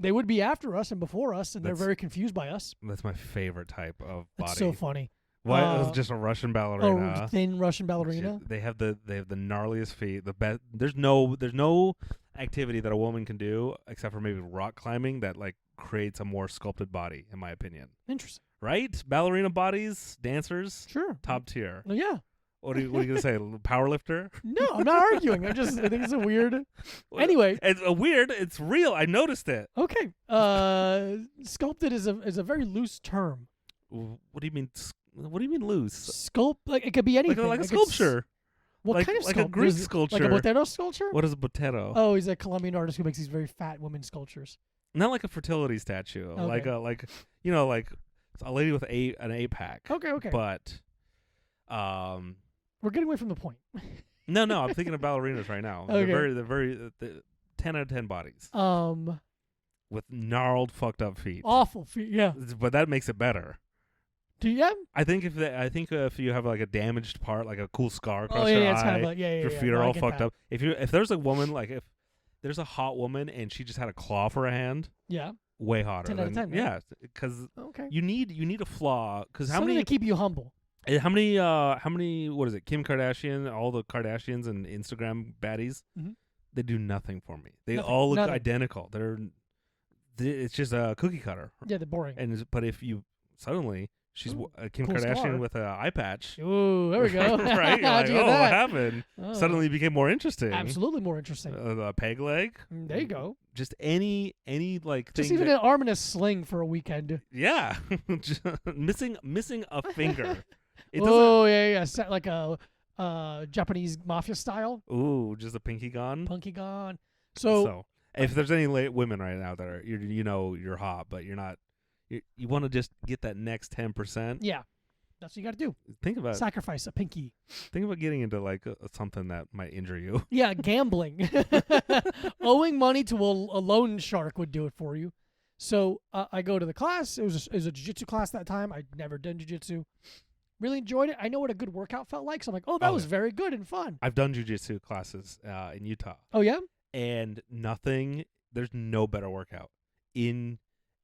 Speaker 2: They would be after us and before us, and they're very confused by us.
Speaker 3: That's my favorite type of body.
Speaker 2: That's so funny.
Speaker 3: Why? It was just a Russian ballerina.
Speaker 2: A thin Russian ballerina.
Speaker 3: They have the gnarliest feet. The best. There's no activity that a woman can do except for maybe rock climbing that like creates a more sculpted body, in my opinion.
Speaker 2: Interesting.
Speaker 3: Right? Ballerina bodies, dancers.
Speaker 2: Sure.
Speaker 3: Top tier.
Speaker 2: Yeah.
Speaker 3: What are you gonna say? Power lifter?
Speaker 2: No, I'm not arguing. I think it's a weird. Anyway,
Speaker 3: it's a weird. It's real. I noticed it.
Speaker 2: Okay. Sculpted is a very loose term.
Speaker 3: What do you mean? What do you mean loose?
Speaker 2: Sculpt, like it could be anything.
Speaker 3: Like a sculpture.
Speaker 2: What kind of sculpture?
Speaker 3: Like a Greek sculpture.
Speaker 2: Like a Botero sculpture?
Speaker 3: What is a Botero?
Speaker 2: Oh, he's a Colombian artist who makes these very fat women sculptures.
Speaker 3: Not like a fertility statue.
Speaker 2: Okay.
Speaker 3: Like a lady with an 8-pack.
Speaker 2: Okay.
Speaker 3: But
Speaker 2: we're getting away from the point.
Speaker 3: No, I'm thinking of ballerinas right now.
Speaker 2: Okay.
Speaker 3: They're very 10 out of 10 bodies. With gnarled, fucked up feet.
Speaker 2: Awful feet, yeah.
Speaker 3: But that makes it better.
Speaker 2: Do you?
Speaker 3: I think if you have like a damaged part, like a cool scar across your
Speaker 2: it's
Speaker 3: eye,
Speaker 2: kind of like, your
Speaker 3: feet are all fucked up. If there's a woman, like if there's a hot woman and she just had a claw for a hand,
Speaker 2: yeah,
Speaker 3: way hotter.
Speaker 2: 10 out of 10, right?
Speaker 3: Yeah, because you need a flaw. Because
Speaker 2: something to keep you humble.
Speaker 3: How many? What is it? Kim Kardashian, all the Kardashians and Instagram baddies, they do nothing for me. They all look identical. It's just a cookie cutter.
Speaker 2: Yeah, they're boring.
Speaker 3: But if you suddenly. She's Kim
Speaker 2: cool
Speaker 3: Kardashian
Speaker 2: scar.
Speaker 3: with an eye patch.
Speaker 2: Ooh, there we go.
Speaker 3: Right?
Speaker 2: How'd you get
Speaker 3: what
Speaker 2: that?
Speaker 3: happened? Suddenly it became more interesting.
Speaker 2: Absolutely more interesting.
Speaker 3: A peg leg.
Speaker 2: There you go.
Speaker 3: Just any like
Speaker 2: just
Speaker 3: thing
Speaker 2: even an arm in a sling for a weekend.
Speaker 3: Yeah, missing a finger.
Speaker 2: Yeah. Like a Japanese mafia style.
Speaker 3: Ooh, just a pinky gone.
Speaker 2: Punky gone. So
Speaker 3: if there's any women right now that are you're hot, but you're not. You want to just get that next 10%.
Speaker 2: Yeah, that's what you got to do.
Speaker 3: Think about
Speaker 2: sacrifice a pinky.
Speaker 3: Think about getting into like something that might injure you.
Speaker 2: Yeah, gambling. Owing money to a loan shark would do it for you. So I go to the class. It was a jiu-jitsu class that time. I'd never done jiu-jitsu. Really enjoyed it. I know what a good workout felt like. So I'm like, that was very good and fun.
Speaker 3: I've done jiu-jitsu classes in Utah.
Speaker 2: Oh yeah.
Speaker 3: And there's no better workout in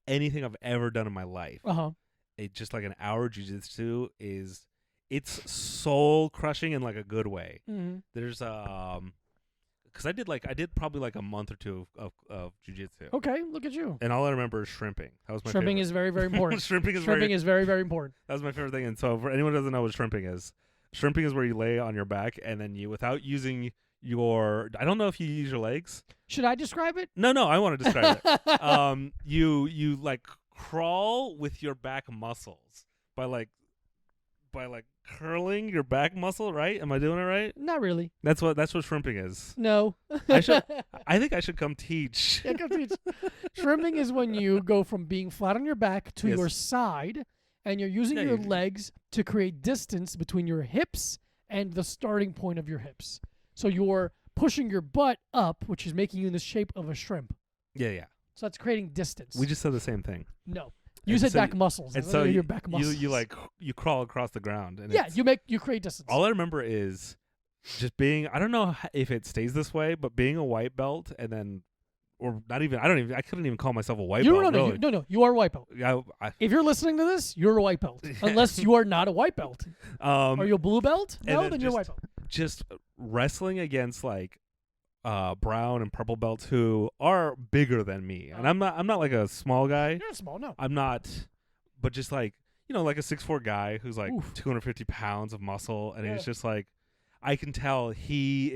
Speaker 3: anything I've ever done in my life. Just like an hour jiu-jitsu it's soul crushing in like a good way.
Speaker 2: Mm-hmm.
Speaker 3: There's because I did probably like a month or two of jiu-jitsu.
Speaker 2: Okay, look at you.
Speaker 3: And all I remember is shrimping. That was my
Speaker 2: shrimping
Speaker 3: favorite.
Speaker 2: is very, very important.
Speaker 3: Shrimping is
Speaker 2: very, very important.
Speaker 3: That was my favorite thing. And so for anyone who doesn't know what shrimping is where you lay on your back and then you, without using your, I don't know if you use your legs.
Speaker 2: Should I describe it?
Speaker 3: No, I want to describe it. You like crawl with your back muscles by curling your back muscle, right? Am I doing it right?
Speaker 2: Not really.
Speaker 3: That's what shrimping is.
Speaker 2: No.
Speaker 3: I think I should come teach.
Speaker 2: Yeah, come teach. Shrimping is when you go from being flat on your back to
Speaker 3: Yes.
Speaker 2: your side, and you're using your legs to create distance between your hips and the starting point of your hips. So you're pushing your butt up, which is making you in the shape of a shrimp.
Speaker 3: Yeah.
Speaker 2: So that's creating distance.
Speaker 3: We just said the same thing.
Speaker 2: No. You said back muscles.
Speaker 3: And so
Speaker 2: your back muscles.
Speaker 3: you crawl across the ground. And
Speaker 2: yeah, you create distance.
Speaker 3: All I remember is just being, I don't know if it stays this way, but being a white belt and then, or not even, I couldn't even call myself a white belt.
Speaker 2: No, you are a white belt. If you're listening to this, you're a white belt. Unless you are not a white belt. Are you a blue belt? No, then you're a white belt.
Speaker 3: Just wrestling against like brown and purple belts who are bigger than me. And I'm not like a small guy.
Speaker 2: You're not small, no.
Speaker 3: I'm not, but just like, like a 6'4" guy who's like 250 pounds of muscle. And he's just like, I can tell he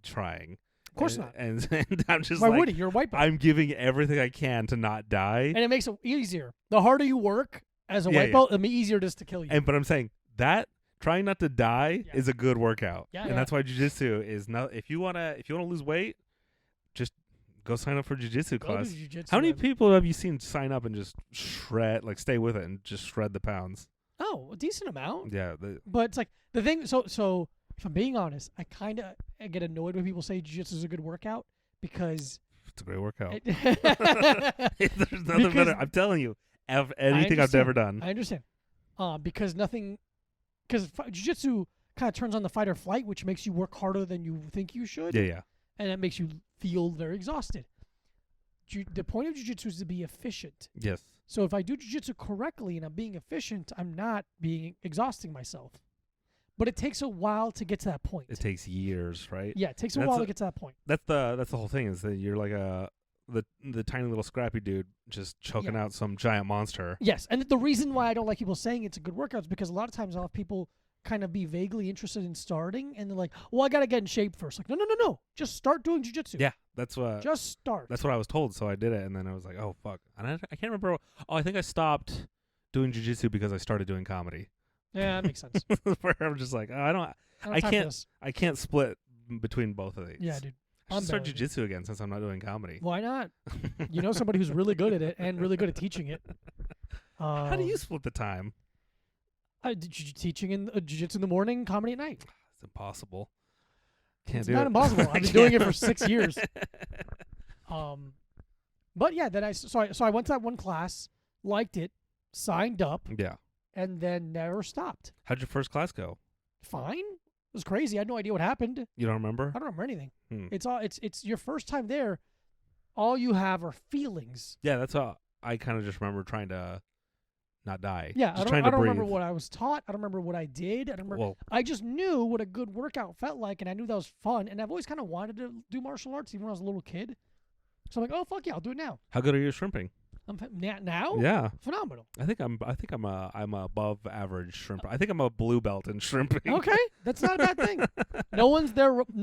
Speaker 3: trying.
Speaker 2: Of course not.
Speaker 3: And I'm just
Speaker 2: Why would he? You're a white belt.
Speaker 3: I'm giving everything I can to not die.
Speaker 2: And it makes it easier. The harder you work as a white belt, it'll be easier just to kill you.
Speaker 3: But I'm saying that trying not to die is a good workout.
Speaker 2: Yeah,
Speaker 3: that's why jiu-jitsu is not, if you wanna lose weight, just go sign up for jiu-jitsu class. How many people have you seen sign up and just shred, like stay with it and just shred the pounds?
Speaker 2: Oh, a decent amount.
Speaker 3: Yeah.
Speaker 2: But it's like the thing, so if I'm being honest, I get annoyed when people say jiu-jitsu is a good workout because
Speaker 3: it's a great workout. There's nothing better. I'm telling you, anything I've ever done.
Speaker 2: I understand. Because jiu-jitsu kind of turns on the fight or flight, which makes you work harder than you think you should.
Speaker 3: Yeah.
Speaker 2: And that makes you feel very exhausted. The point of jiu-jitsu is to be efficient.
Speaker 3: Yes.
Speaker 2: So if I do jiu-jitsu correctly and I'm being efficient, I'm not exhausting myself. But it takes a while to get to that point.
Speaker 3: It takes years, right?
Speaker 2: Yeah, it takes a while to get to that point.
Speaker 3: That's the whole thing, is that you're like the tiny little scrappy dude just choking out some giant monster.
Speaker 2: Yes, and the reason why I don't like people saying it's a good workout is because a lot of times I'll have people kind of be vaguely interested in starting, and they're like, well, I got to get in shape first. Like, no. Just start doing jiu-jitsu.
Speaker 3: Yeah, that's what.
Speaker 2: Just start.
Speaker 3: That's what I was told, so I did it, and then I was like, oh, fuck. And I can't remember. I think I stopped doing jiu-jitsu because I started doing comedy.
Speaker 2: Yeah, that makes sense.
Speaker 3: Where I'm just like, I can't split between both of these.
Speaker 2: Yeah, dude.
Speaker 3: I should start jiu-jitsu again since I'm not doing comedy.
Speaker 2: Why not? You know somebody who's really good at it and really good at teaching it.
Speaker 3: How do you split the time?
Speaker 2: Teaching in jiu-jitsu in the morning, comedy at night.
Speaker 3: It's impossible.
Speaker 2: It's not impossible. I've been doing it for 6 years. But yeah, then I went to that one class, liked it, signed up.
Speaker 3: Yeah.
Speaker 2: And then never stopped.
Speaker 3: How'd your first class go?
Speaker 2: Fine. It was crazy. I had no idea what happened.
Speaker 3: You don't remember?
Speaker 2: I don't remember anything. It's your first time there. All you have are feelings.
Speaker 3: Yeah, that's all. I kind of just remember trying to not die.
Speaker 2: Yeah,
Speaker 3: just
Speaker 2: I don't remember what I was taught. I don't remember what I did. I don't remember.
Speaker 3: Well,
Speaker 2: I just knew what a good workout felt like, and I knew that was fun. And I've always kind of wanted to do martial arts, even when I was a little kid. So I'm like, oh fuck yeah, I'll do it now.
Speaker 3: How good are you at shrimping?
Speaker 2: Now?
Speaker 3: Yeah.
Speaker 2: Phenomenal.
Speaker 3: I think I'm a above average shrimper. I think I'm a blue belt in shrimping.
Speaker 2: Okay, that's not a bad thing. No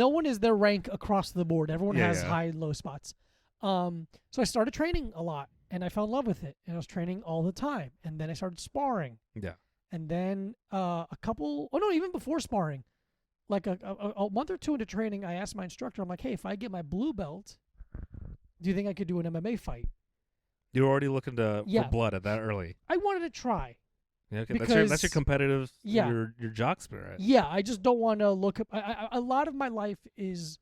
Speaker 2: one is their rank across the board. Everyone has high and low spots. So I started training a lot, and I fell in love with it. And I was training all the time, and then I started sparring.
Speaker 3: Yeah.
Speaker 2: And then even before sparring, like a month or two into training, I asked my instructor, I'm like, hey, if I get my blue belt, do you think I could do an MMA fight?
Speaker 3: You're already looking for blood at that early.
Speaker 2: I wanted to try.
Speaker 3: Yeah, okay. That's your competitive, your jock spirit.
Speaker 2: Yeah, I just don't want to look up. A lot of my life is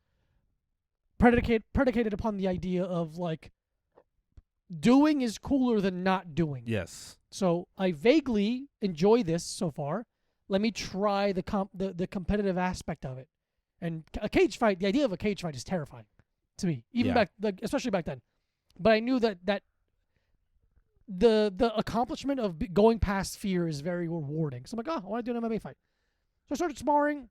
Speaker 2: predicated upon the idea of like doing is cooler than not doing.
Speaker 3: Yes.
Speaker 2: So I vaguely enjoy this so far. Let me try the competitive aspect of it. And a cage fight, the idea of a cage fight is terrifying to me, especially back then. But I knew that the accomplishment of going past fear is very rewarding. So I'm like, I want to do an MMA fight. So I started sparring.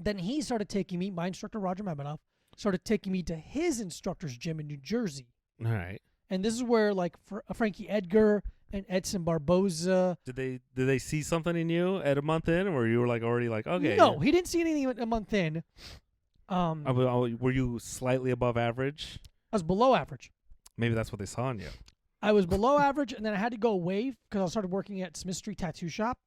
Speaker 2: Then he started taking me, my instructor, Roger Mamanoff, started taking me to his instructor's gym in New Jersey.
Speaker 3: All right.
Speaker 2: And this is where, like, Frankie Edgar and Edson Barboza.
Speaker 3: Did they see something in you at a month in, or you were like already like, okay?
Speaker 2: No, he didn't see anything a month in.
Speaker 3: Were you slightly above average?
Speaker 2: I was below average.
Speaker 3: Maybe that's what they saw in you.
Speaker 2: I was below average, and then I had to go away because I started working at Smith Street Tattoo Shop,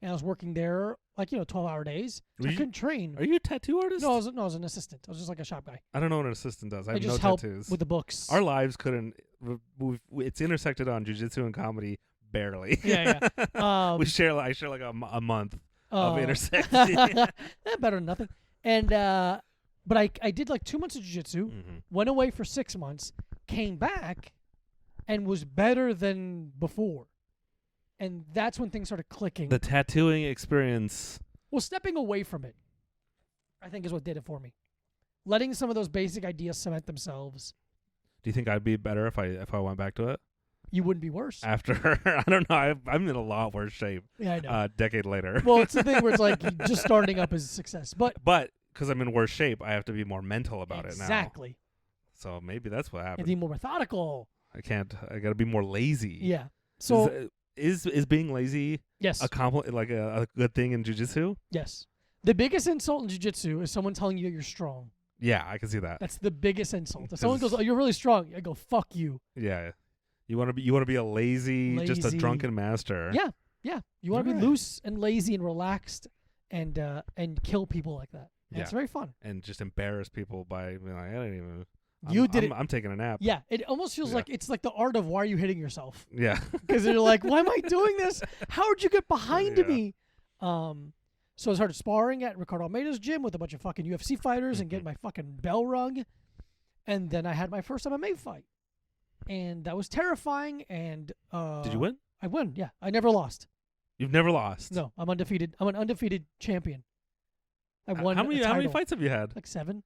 Speaker 2: and I was working there 12-hour days. So I couldn't train.
Speaker 3: Are you a tattoo artist?
Speaker 2: No, I was an assistant. I was just like a shop guy.
Speaker 3: I don't know what an assistant does. I have
Speaker 2: just
Speaker 3: no
Speaker 2: help
Speaker 3: tattoos.
Speaker 2: with the books.
Speaker 3: Our lives couldn't. It's intersected on jiu-jitsu and comedy barely.
Speaker 2: Yeah.
Speaker 3: I share like a month of intersecting.
Speaker 2: Better than nothing. And but I did like 2 months of jiu-jitsu, went away for 6 months, came back, and was better than before. And that's when things started clicking.
Speaker 3: The tattooing experience.
Speaker 2: Well, stepping away from it, I think, is what did it for me. Letting some of those basic ideas cement themselves.
Speaker 3: Do you think I'd be better if I went back to it?
Speaker 2: You wouldn't be worse.
Speaker 3: After, I don't know, I'm in a lot worse shape.
Speaker 2: Yeah, I know.
Speaker 3: A decade later.
Speaker 2: Well, it's the thing where it's like just starting up is a success. But
Speaker 3: because I'm in worse shape, I have to be more mental about it now.
Speaker 2: Exactly.
Speaker 3: So maybe that's what happened.
Speaker 2: And be more methodical.
Speaker 3: I got to be more lazy.
Speaker 2: Yeah. So
Speaker 3: is being lazy
Speaker 2: yes,
Speaker 3: a good thing in jiu-jitsu?
Speaker 2: Yes. The biggest insult in jiu-jitsu is someone telling you you're strong.
Speaker 3: Yeah, I can see that.
Speaker 2: That's the biggest insult. If someone goes, "Oh, you're really strong," I go, "Fuck you."
Speaker 3: Yeah. You want to be a lazy, just a drunken master.
Speaker 2: Yeah. You want to be loose and lazy and relaxed and kill people like that. And it's very fun.
Speaker 3: And just embarrass people by being like, I don't even. I'm taking a nap.
Speaker 2: Yeah, it almost feels like it's like the art of why are you hitting yourself?
Speaker 3: Yeah.
Speaker 2: Because you're like, why am I doing this? How'd you get behind me? So I started sparring at Ricardo Almeida's gym with a bunch of fucking UFC fighters and getting my fucking bell rung. And then I had my first MMA fight. And that was terrifying. And
Speaker 3: did you win?
Speaker 2: I won, yeah. I never lost.
Speaker 3: You've never lost?
Speaker 2: No, I'm undefeated. I'm an undefeated champion. I won.
Speaker 3: How many fights have you had?
Speaker 2: Like 7.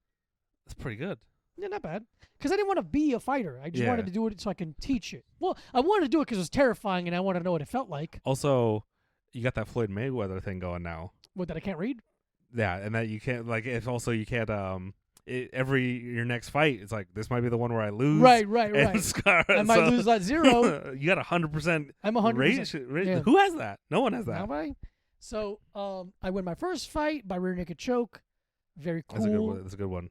Speaker 3: That's pretty good.
Speaker 2: Yeah, not bad. Because I didn't want to be a fighter. I just wanted to do it so I can teach it. Well, I wanted to do it because it was terrifying, and I wanted to know what it felt like.
Speaker 3: Also, you got that Floyd Mayweather thing going now.
Speaker 2: What, that I can't read?
Speaker 3: Yeah, and that you can't, like, if also you can't, your next fight, it's like, this might be the one where I lose.
Speaker 2: Right. I might lose that 0.
Speaker 3: You got 100%.
Speaker 2: I'm 100%.
Speaker 3: Yeah. Who has that? No one has that.
Speaker 2: Nobody. So, I win my first fight by rear naked choke. Very cool.
Speaker 3: That's a good one.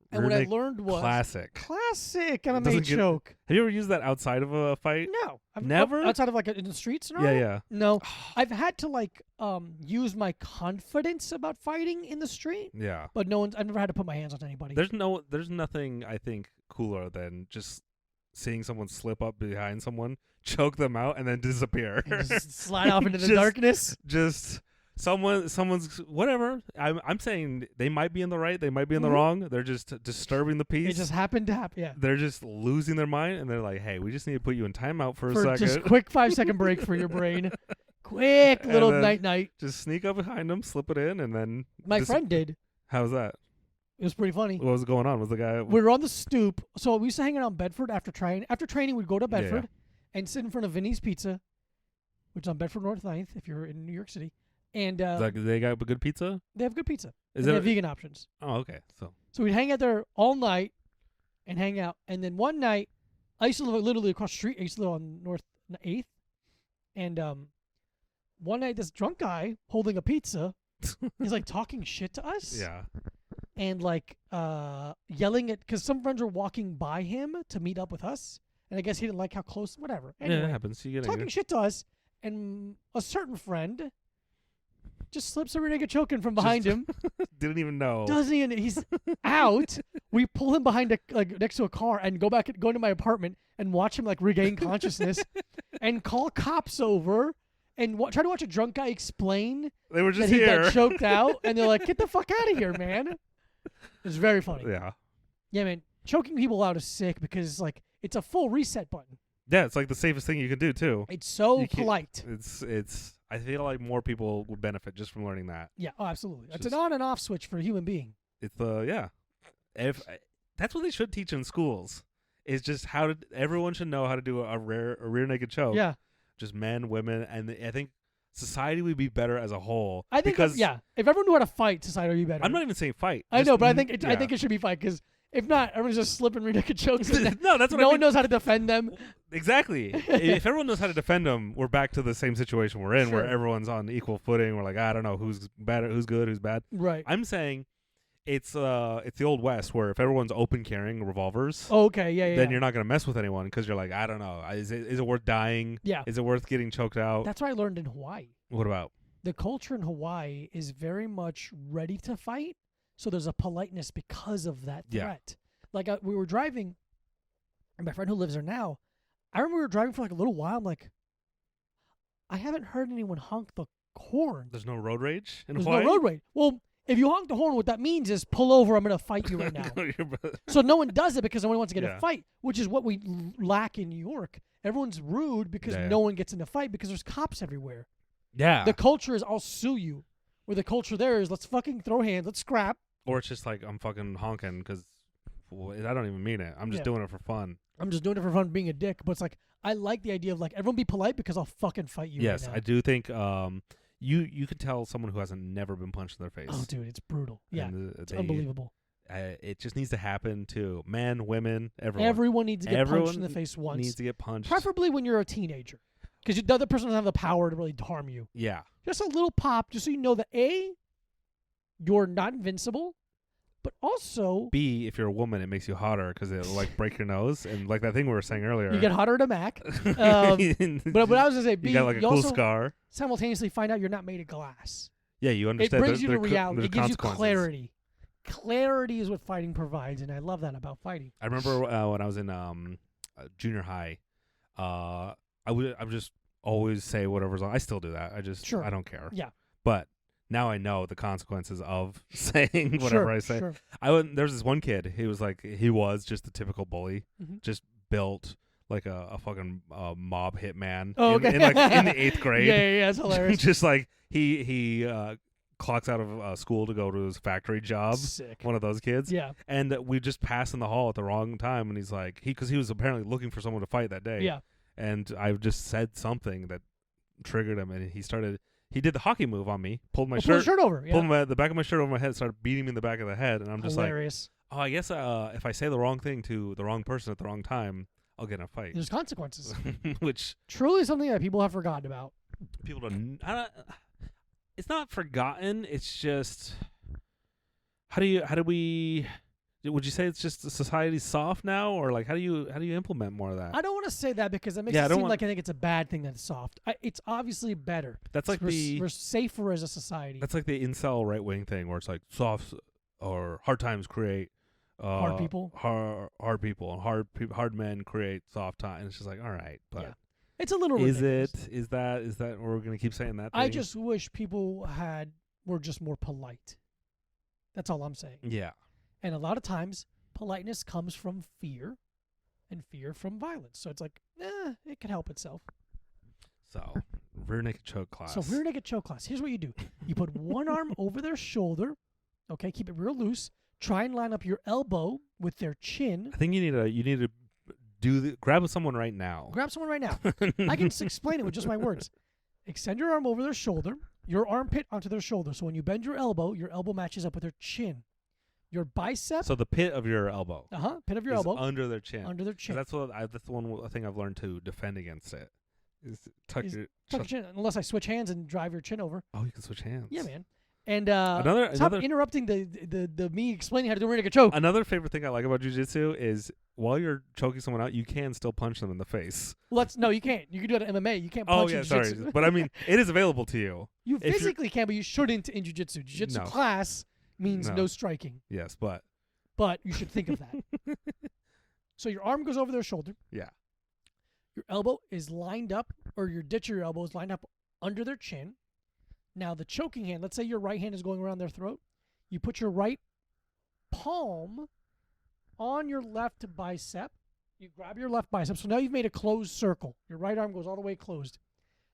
Speaker 2: And what I learned was
Speaker 3: classic
Speaker 2: MMA choke.
Speaker 3: Have you ever used that outside of a fight?
Speaker 2: No,
Speaker 3: never.
Speaker 2: Outside of like in the streets.
Speaker 3: Yeah.
Speaker 2: No, I've had to like use my confidence about fighting in the street.
Speaker 3: Yeah,
Speaker 2: but I've never had to put my hands on anybody.
Speaker 3: There's nothing I think cooler than just seeing someone slip up behind someone, choke them out, and then disappear.
Speaker 2: And just slide off into the darkness.
Speaker 3: Just. Someone's whatever. I'm saying they might be in the right, they might be in the wrong. They're just disturbing the peace.
Speaker 2: It just happened to happen. Yeah.
Speaker 3: They're just losing their mind, and they're like, "Hey, we just need to put you in timeout for a second.
Speaker 2: Just quick 5-second break for your brain. Quick little night.
Speaker 3: Just sneak up behind them, slip it in, and then
Speaker 2: my friend did.
Speaker 3: How's that?
Speaker 2: It was pretty funny.
Speaker 3: What was going on? Was the guy?
Speaker 2: We were on the stoop. So we used to hang out on Bedford after training. After training, we'd go to Bedford and sit in front of Vinny's Pizza, which is on Bedford North 9th. If you're in New York City. And
Speaker 3: they got good pizza?
Speaker 2: They have good pizza.
Speaker 3: They have
Speaker 2: vegan options.
Speaker 3: Oh, okay. So
Speaker 2: we'd hang out there all night and hang out. And then one night, I used to live literally across the street. I used to live on North 8th. And one night, this drunk guy holding a pizza is like talking shit to us.
Speaker 3: Yeah.
Speaker 2: And like yelling at, because some friends were walking by him to meet up with us. And I guess he didn't like how close, whatever. Anyway,
Speaker 3: yeah, it happens. You get
Speaker 2: talking shit to us. And a certain friend just slips a renegade choking from behind him.
Speaker 3: Didn't even know.
Speaker 2: Doesn't even. He's out. We pull him behind next to a car and go into my apartment and watch him like regain consciousness and call cops over and try to watch a drunk guy explain
Speaker 3: they were just
Speaker 2: that
Speaker 3: here.
Speaker 2: He got choked out, and they're like, "Get the fuck out of here, man!" It's very funny. Yeah, man. Choking people out is sick because like it's a full reset button.
Speaker 3: Yeah, it's like the safest thing you can do too.
Speaker 2: It's so polite.
Speaker 3: It's. I feel like more people would benefit just from learning that.
Speaker 2: Yeah, absolutely. It's an on and off switch for a human being.
Speaker 3: It's if that's what they should teach in schools. Is just everyone should know how to do a rear naked choke.
Speaker 2: Yeah,
Speaker 3: just men, women, and I think society would be better as a whole.
Speaker 2: I think
Speaker 3: because
Speaker 2: if everyone knew how to fight, society would be better.
Speaker 3: I'm not even saying fight.
Speaker 2: I know, but I think it should be fight because if not, everyone's just slipping rear naked chokes.
Speaker 3: No, that's what
Speaker 2: no one knows how to defend them.
Speaker 3: Exactly. If everyone knows how to defend them, we're back to the same situation we're in,
Speaker 2: Sure.
Speaker 3: where everyone's on equal footing. We're like, I don't know who's bad, who's good, who's bad.
Speaker 2: Right.
Speaker 3: I'm saying it's the old west where if everyone's open carrying revolvers,
Speaker 2: Okay. Yeah.
Speaker 3: then you're not gonna mess with anyone because you're like, I don't know, is it worth dying?
Speaker 2: Yeah.
Speaker 3: Is it worth getting choked out?
Speaker 2: That's what I learned in Hawaii.
Speaker 3: What about?
Speaker 2: The culture in Hawaii is very much ready to fight, so there's a politeness because of that threat.
Speaker 3: Yeah.
Speaker 2: Like we were driving, and my friend who lives there now, I remember we were driving for like a little while. I'm like, I haven't heard anyone honk the horn.
Speaker 3: There's no road rage in
Speaker 2: There's
Speaker 3: Hawaii?
Speaker 2: no road rage. Well, if you honk the horn, what that means is pull over. I'm going to fight you right now. So no one does it because no one wants to get a fight, which is what we lack in New York. Everyone's rude because no one gets in a fight because there's cops everywhere.
Speaker 3: Yeah.
Speaker 2: The culture is I'll sue you. Where the culture there is let's fucking throw hands, let's scrap.
Speaker 3: Or it's just like I'm fucking honking because I don't even mean it. I'm just doing it for fun.
Speaker 2: I'm just doing it for fun, being a dick. But it's like I like the idea of like everyone be polite because I'll fucking fight you.
Speaker 3: Yes,
Speaker 2: right now.
Speaker 3: I do think you could tell someone who hasn't never been punched in their face.
Speaker 2: Oh, dude, it's brutal. Yeah, it's unbelievable.
Speaker 3: It just needs to happen to men, women, everyone.
Speaker 2: Everyone needs to get punched in the face once.
Speaker 3: Needs to get punched.
Speaker 2: Preferably when you're a teenager, because the other person doesn't have the power to really harm you.
Speaker 3: Yeah.
Speaker 2: Just a little pop, just so you know that A, you're not invincible, but also
Speaker 3: B, if you're a woman, it makes you hotter because it'll like break your nose, and like that thing we were saying earlier.
Speaker 2: You get hotter at a Mac. But I was gonna say, B,
Speaker 3: you got like a cool scar.
Speaker 2: Simultaneously find out you're not made of glass.
Speaker 3: Yeah, you understand.
Speaker 2: It brings you to reality. It gives you
Speaker 3: consequences.
Speaker 2: clarity. Clarity is what fighting provides, and I love that about fighting.
Speaker 3: I remember when I was in junior high, I would just always say whatever's on. I still do that. I don't care.
Speaker 2: Yeah.
Speaker 3: But now I know the consequences of saying whatever I say.
Speaker 2: Sure.
Speaker 3: There's this one kid. He was just a typical bully, just built like a fucking mob hitman.
Speaker 2: Oh, okay.
Speaker 3: in the 8th grade.
Speaker 2: Yeah, it's hilarious.
Speaker 3: Just like he clocks out of school to go to his factory job.
Speaker 2: Sick.
Speaker 3: One of those kids.
Speaker 2: Yeah.
Speaker 3: And we just passed in the hall at the wrong time, and he's like, because he was apparently looking for someone to fight that day.
Speaker 2: Yeah.
Speaker 3: And I just said something that triggered him, and he did the hockey move on me, pulled my
Speaker 2: shirt over,
Speaker 3: pulled the back of my shirt over my head, started beating me in the back of the head, and I'm just
Speaker 2: hilarious.
Speaker 3: Like, oh, I guess if I say the wrong thing to the wrong person at the wrong time, I'll get in a fight.
Speaker 2: There's consequences.
Speaker 3: Which
Speaker 2: truly something that people have forgotten about.
Speaker 3: People don't. It's not forgotten. It's just how do we? Would you say it's just society's soft now, or like how do you implement more of that?
Speaker 2: I don't want to say that because it makes it seem like I think it's a bad thing that it's soft. It's obviously better.
Speaker 3: That's like
Speaker 2: we're safer as a society.
Speaker 3: That's like the incel right wing thing where it's like soft or hard times create
Speaker 2: hard people.
Speaker 3: Hard people and hard men create soft time. And it's just like, all right, but
Speaker 2: it's a little ridiculous.
Speaker 3: Is that we're gonna keep saying that?
Speaker 2: I just wish people were just more polite. That's all I'm saying.
Speaker 3: Yeah.
Speaker 2: And a lot of times, politeness comes from fear, and fear from violence. So it's like, it can help itself.
Speaker 3: So, rear naked choke class.
Speaker 2: Here's what you do. You put one arm over their shoulder. Okay, keep it real loose. Try and line up your elbow with their chin.
Speaker 3: I think you need to grab someone right now.
Speaker 2: Grab someone right now. I can explain it with just my words. Extend your arm over their shoulder, your armpit onto their shoulder. So when you bend your elbow matches up with their chin. Your bicep.
Speaker 3: So the pit of your elbow.
Speaker 2: Pit of your elbow.
Speaker 3: Under their chin.
Speaker 2: Under their chin.
Speaker 3: That's the one thing I've learned to defend against it. Is tuck your
Speaker 2: chin. Unless I switch hands and drive your chin over.
Speaker 3: Oh, you can switch hands.
Speaker 2: Yeah, man. And
Speaker 3: stop
Speaker 2: interrupting the me explaining how to do a rear naked choke.
Speaker 3: Another favorite thing I like about jiu-jitsu is while you're choking someone out, you can still punch them in the face.
Speaker 2: No, you can't. You can do it in MMA. You can't punch in jiu-jitsu.
Speaker 3: Sorry. But I mean, it is available to you.
Speaker 2: You physically can, but you shouldn't in jiu-jitsu. Jiu-jitsu class means no striking.
Speaker 3: Yes, but
Speaker 2: you should think of that. So your arm goes over their shoulder.
Speaker 3: Yeah.
Speaker 2: Your elbow is lined up, or your ditch of your elbow is lined up under their chin. Now the choking hand, let's say your right hand is going around their throat. You put your right palm on your left bicep. You grab your left bicep. So now you've made a closed circle. Your right arm goes all the way closed.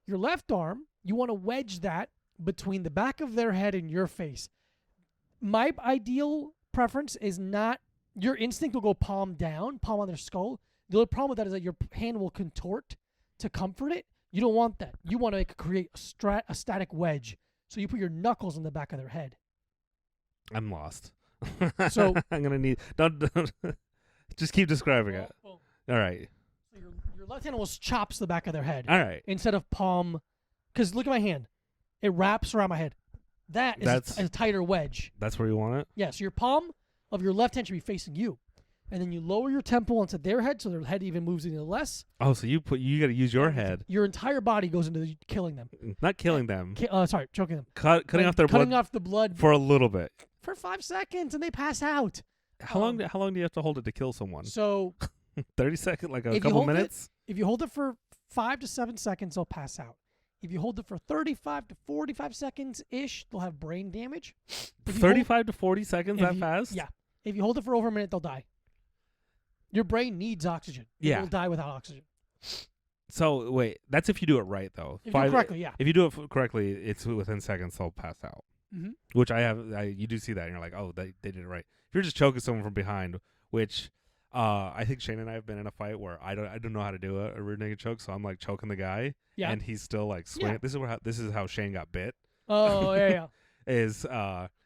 Speaker 2: Your left arm, you want to wedge that between the back of their head and your face. My ideal preference is not, your instinct will go palm down, palm on their skull. The only problem with that is that your hand will contort to comfort it. You don't want that. You want to create a static wedge. So you put your knuckles in the back of their head.
Speaker 3: I'm lost.
Speaker 2: So
Speaker 3: I'm gonna need. Don't just keep describing it.
Speaker 2: Boom.
Speaker 3: All right.
Speaker 2: So your left hand almost chops the back of their head.
Speaker 3: All right.
Speaker 2: Instead of palm, because look at my hand. It wraps around my head. That's a tighter wedge.
Speaker 3: That's where you want it?
Speaker 2: Yeah, so your palm of your left hand should be facing you. And then you lower your temple onto their head so their head even moves any less.
Speaker 3: Oh, so you got to use your head.
Speaker 2: Your entire body goes into killing them.
Speaker 3: Not killing them.
Speaker 2: Sorry, choking them.
Speaker 3: Cutting off their blood.
Speaker 2: Cutting off the blood.
Speaker 3: For a little bit.
Speaker 2: For 5 seconds, and they pass out.
Speaker 3: How long do you have to hold it to kill someone?
Speaker 2: So
Speaker 3: 30 seconds, like a couple minutes?
Speaker 2: If you hold it for 5 to 7 seconds, they'll pass out. If you hold it for 35 to 45 seconds-ish, they'll have brain damage.
Speaker 3: 35 to 40 seconds that fast?
Speaker 2: Yeah. If you hold it for over a minute, they'll die. Your brain needs oxygen.
Speaker 3: Yeah.
Speaker 2: It'll die without oxygen.
Speaker 3: So, wait. That's if you do it right, though.
Speaker 2: If you do it correctly, yeah.
Speaker 3: If you do it correctly, it's within seconds they'll pass out.
Speaker 2: Mm-hmm.
Speaker 3: Which you do see that, and you're like, oh, they did it right. If you're just choking someone from behind, which I think Shayne and I have been in a fight where I don't know how to do a rear naked choke, so I'm like choking the guy, and he's still like swinging. Yeah. This is how Shayne got bit.
Speaker 2: Oh yeah.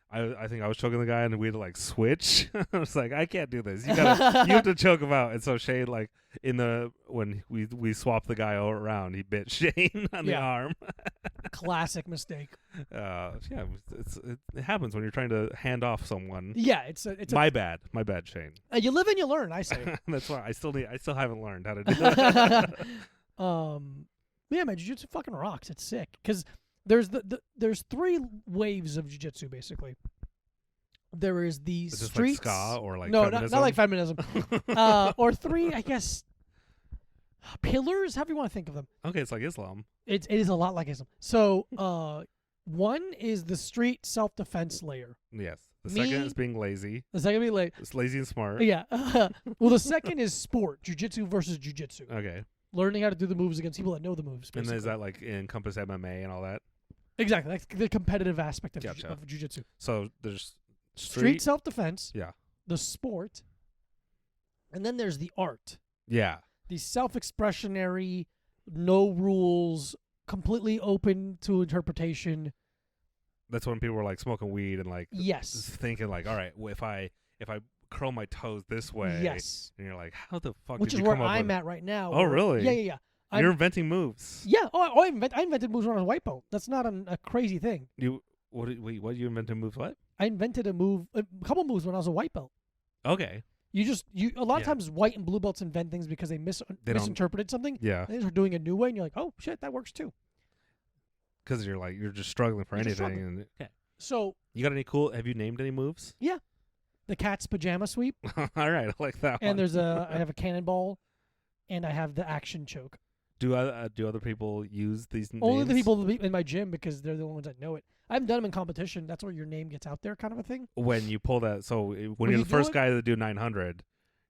Speaker 3: I think I was choking the guy and we had to like switch. I was like, I can't do this. You have to choke him out. And so Shayne, like when we swapped the guy all around, he bit Shayne on the arm.
Speaker 2: Classic mistake.
Speaker 3: It happens when you're trying to hand off someone.
Speaker 2: Yeah, it's
Speaker 3: my bad, Shayne.
Speaker 2: You live and you learn, I say.
Speaker 3: That's why I still haven't learned how to do that.
Speaker 2: Yeah, man, jiu-jitsu fucking rocks. It's sick because there's 3 waves of jiu-jitsu basically. There is the
Speaker 3: is this
Speaker 2: streets.
Speaker 3: Like ska or like
Speaker 2: no,
Speaker 3: feminism?
Speaker 2: not like feminism. Or 3, I guess, pillars. However you want to think of them.
Speaker 3: Okay, it's like Islam.
Speaker 2: It is a lot like Islam. So, 1 is the street self-defense layer.
Speaker 3: Yes. The second is being lazy.
Speaker 2: The second being lazy.
Speaker 3: It's lazy and smart.
Speaker 2: Yeah. Well, the second is sport, jiu-jitsu versus jiu-jitsu.
Speaker 3: Okay.
Speaker 2: Learning how to do the moves against people that know the moves. Basically.
Speaker 3: And is that like encompass MMA and all that?
Speaker 2: Exactly. That's the competitive aspect of jiu-jitsu.
Speaker 3: So there's
Speaker 2: street self-defense.
Speaker 3: Yeah.
Speaker 2: The sport. And then there's the art.
Speaker 3: Yeah.
Speaker 2: The self-expressionary, no rules, completely open to interpretation.
Speaker 3: That's when people were like smoking weed and like thinking like, all right, well, if I curl my toes this way,
Speaker 2: yes,
Speaker 3: and you're like, how the fuck?
Speaker 2: Which
Speaker 3: did
Speaker 2: is
Speaker 3: you
Speaker 2: where
Speaker 3: come up
Speaker 2: I'm
Speaker 3: with...
Speaker 2: at right now.
Speaker 3: Oh, really?
Speaker 2: Yeah.
Speaker 3: You're inventing moves.
Speaker 2: Yeah. Oh, I invented moves when I was a white belt. That's not a crazy thing.
Speaker 3: What you invented moves? What?
Speaker 2: I invented a couple moves when I was a white belt.
Speaker 3: Okay.
Speaker 2: A lot of times white and blue belts invent things because they misinterpreted something.
Speaker 3: Yeah.
Speaker 2: They start doing a new way, and you're like, oh shit, that works too.
Speaker 3: Because you're just struggling for anything.
Speaker 2: Okay. So
Speaker 3: you got any cool? Have you named any moves?
Speaker 2: Yeah. The cat's pajama sweep.
Speaker 3: All right, I like that one.
Speaker 2: And I have a cannonball, and I have the action choke.
Speaker 3: Do other people use these names?
Speaker 2: Only the people in my gym because they're the only ones that know it. I haven't done them in competition. That's where your name gets out there, kind of a thing.
Speaker 3: When you pull that, so when you're the first guy to do 900,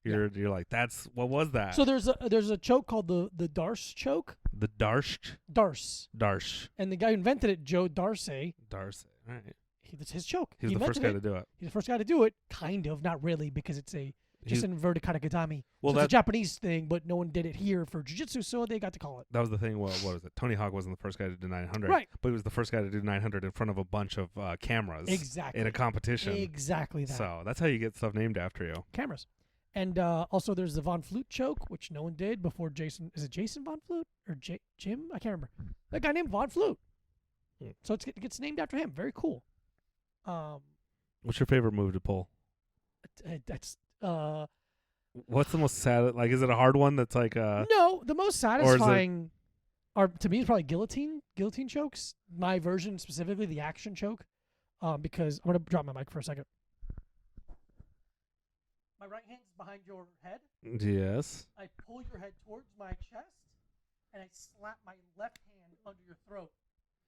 Speaker 3: you're like, what was that?
Speaker 2: So there's a choke called the Darce choke.
Speaker 3: The Darsh.
Speaker 2: Darce. And the guy who invented it, Joe Darce.
Speaker 3: Darce. All right.
Speaker 2: That's his choke.
Speaker 3: He was the first guy to do it.
Speaker 2: He's the first guy to do it. Kind of, not really, because it's just an inverted katakatami.
Speaker 3: Well,
Speaker 2: so it's a Japanese thing, but no one did it here for jiu-jitsu, so they got to call it.
Speaker 3: That was the thing. What was it? Tony Hawk wasn't the first guy to do 900.
Speaker 2: Right.
Speaker 3: But he was the first guy to do 900 in front of a bunch of cameras.
Speaker 2: Exactly.
Speaker 3: In a competition.
Speaker 2: Exactly that.
Speaker 3: So that's how you get stuff named after you.
Speaker 2: Cameras. And also there's the Von Flute choke, which no one did before Jason. Is it Jason Von Flute or Jim? I can't remember. That guy named Von Flute. So it gets named after him. Very cool.
Speaker 3: What's your favorite move to pull?
Speaker 2: That's
Speaker 3: What's the most sad? Like, is it a hard one? That's like
Speaker 2: no. The most satisfying are to me is probably guillotine chokes. My version specifically, the action choke, because I'm gonna drop my mic for a second. My right hand's behind your head.
Speaker 3: Yes.
Speaker 2: I pull your head towards my chest, and I slap my left hand under your throat,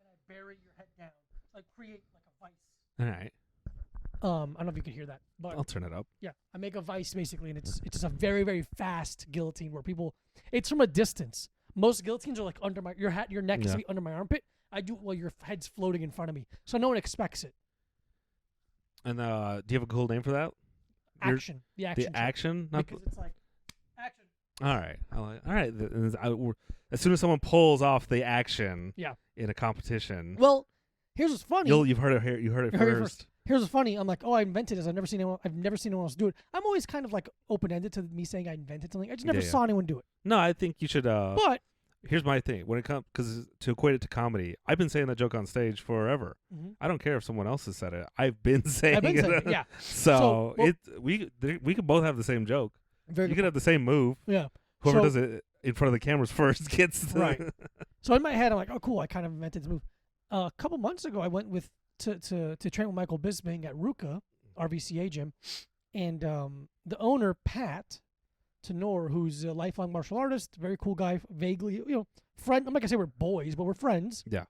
Speaker 2: and I bury your head down. So I create like a vice.
Speaker 3: All right.
Speaker 2: I don't know if you can hear that, but
Speaker 3: I'll turn it up.
Speaker 2: Yeah, I make a vice basically, and it's just a very, very fast guillotine where it's from a distance. Most guillotines are like under your neck is to be under my armpit. I do it while your head's floating in front of me, so no one expects it.
Speaker 3: And do you have a cool name for that?
Speaker 2: Action. The action.
Speaker 3: The action?
Speaker 2: Because it's like action.
Speaker 3: All right. All right. As soon as someone pulls off the action in a competition.
Speaker 2: Well, here's what's funny.
Speaker 3: You heard it first.
Speaker 2: Here's what's funny. I'm like, oh, I invented this. I've never seen anyone else do it. I'm always kind of like open-ended to me saying I invented something. I just never saw anyone do it.
Speaker 3: No, I think you should.
Speaker 2: But
Speaker 3: here's my thing. When it comes, because to equate it to comedy, I've been saying that joke on stage forever.
Speaker 2: Mm-hmm.
Speaker 3: I don't care if someone else has said it. I've been saying it.
Speaker 2: Yeah.
Speaker 3: So we could both have the same joke. You could have the same move.
Speaker 2: Yeah.
Speaker 3: Whoever does it in front of the cameras first gets
Speaker 2: right. So in my head, I'm like, oh, cool. I kind of invented this move. A couple months ago, I went to train with Michael Bisping at Ruka, RVCA gym, and the owner, Pat Tenor, who's a lifelong martial artist, very cool guy, vaguely, friend. I'm not gonna say we're boys, but we're friends.
Speaker 3: Yeah.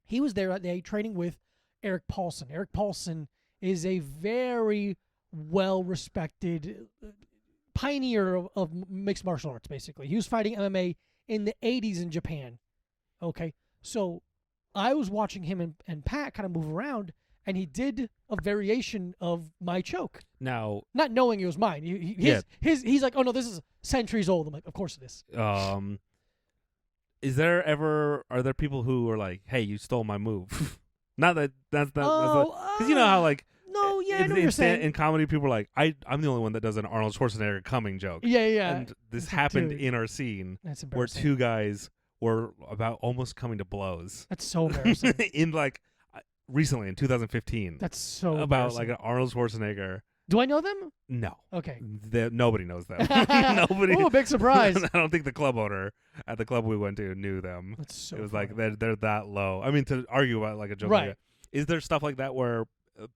Speaker 2: He was there that day training with Eric Paulson. Eric Paulson is a very well-respected pioneer of mixed martial arts, basically. He was fighting MMA in the 80s in Japan. Okay, so I was watching him and Pat kind of move around, and he did a variation of my choke.
Speaker 3: Now,
Speaker 2: not knowing it was mine. He's like, oh no, this is centuries old. I'm like, of course it is.
Speaker 3: Are there people who are like, hey, you stole my move? Not that that's because you know how like.
Speaker 2: No, yeah, I know what you're saying.
Speaker 3: In comedy, people are like, I'm the only one that does an Arnold Schwarzenegger coming joke.
Speaker 2: Yeah.
Speaker 3: And this happened in our scene where two guys were about almost coming to blows.
Speaker 2: That's so embarrassing.
Speaker 3: Recently, in 2015.
Speaker 2: That's so
Speaker 3: about like an Arnold Schwarzenegger.
Speaker 2: Do I know them?
Speaker 3: No.
Speaker 2: Okay.
Speaker 3: Nobody knows them. Nobody.
Speaker 2: Oh, big surprise.
Speaker 3: I don't think the club owner at the club we went to knew them.
Speaker 2: That's so
Speaker 3: It was
Speaker 2: funny.
Speaker 3: like they're that low. I mean, to argue about like a joke like that. Is there stuff like that where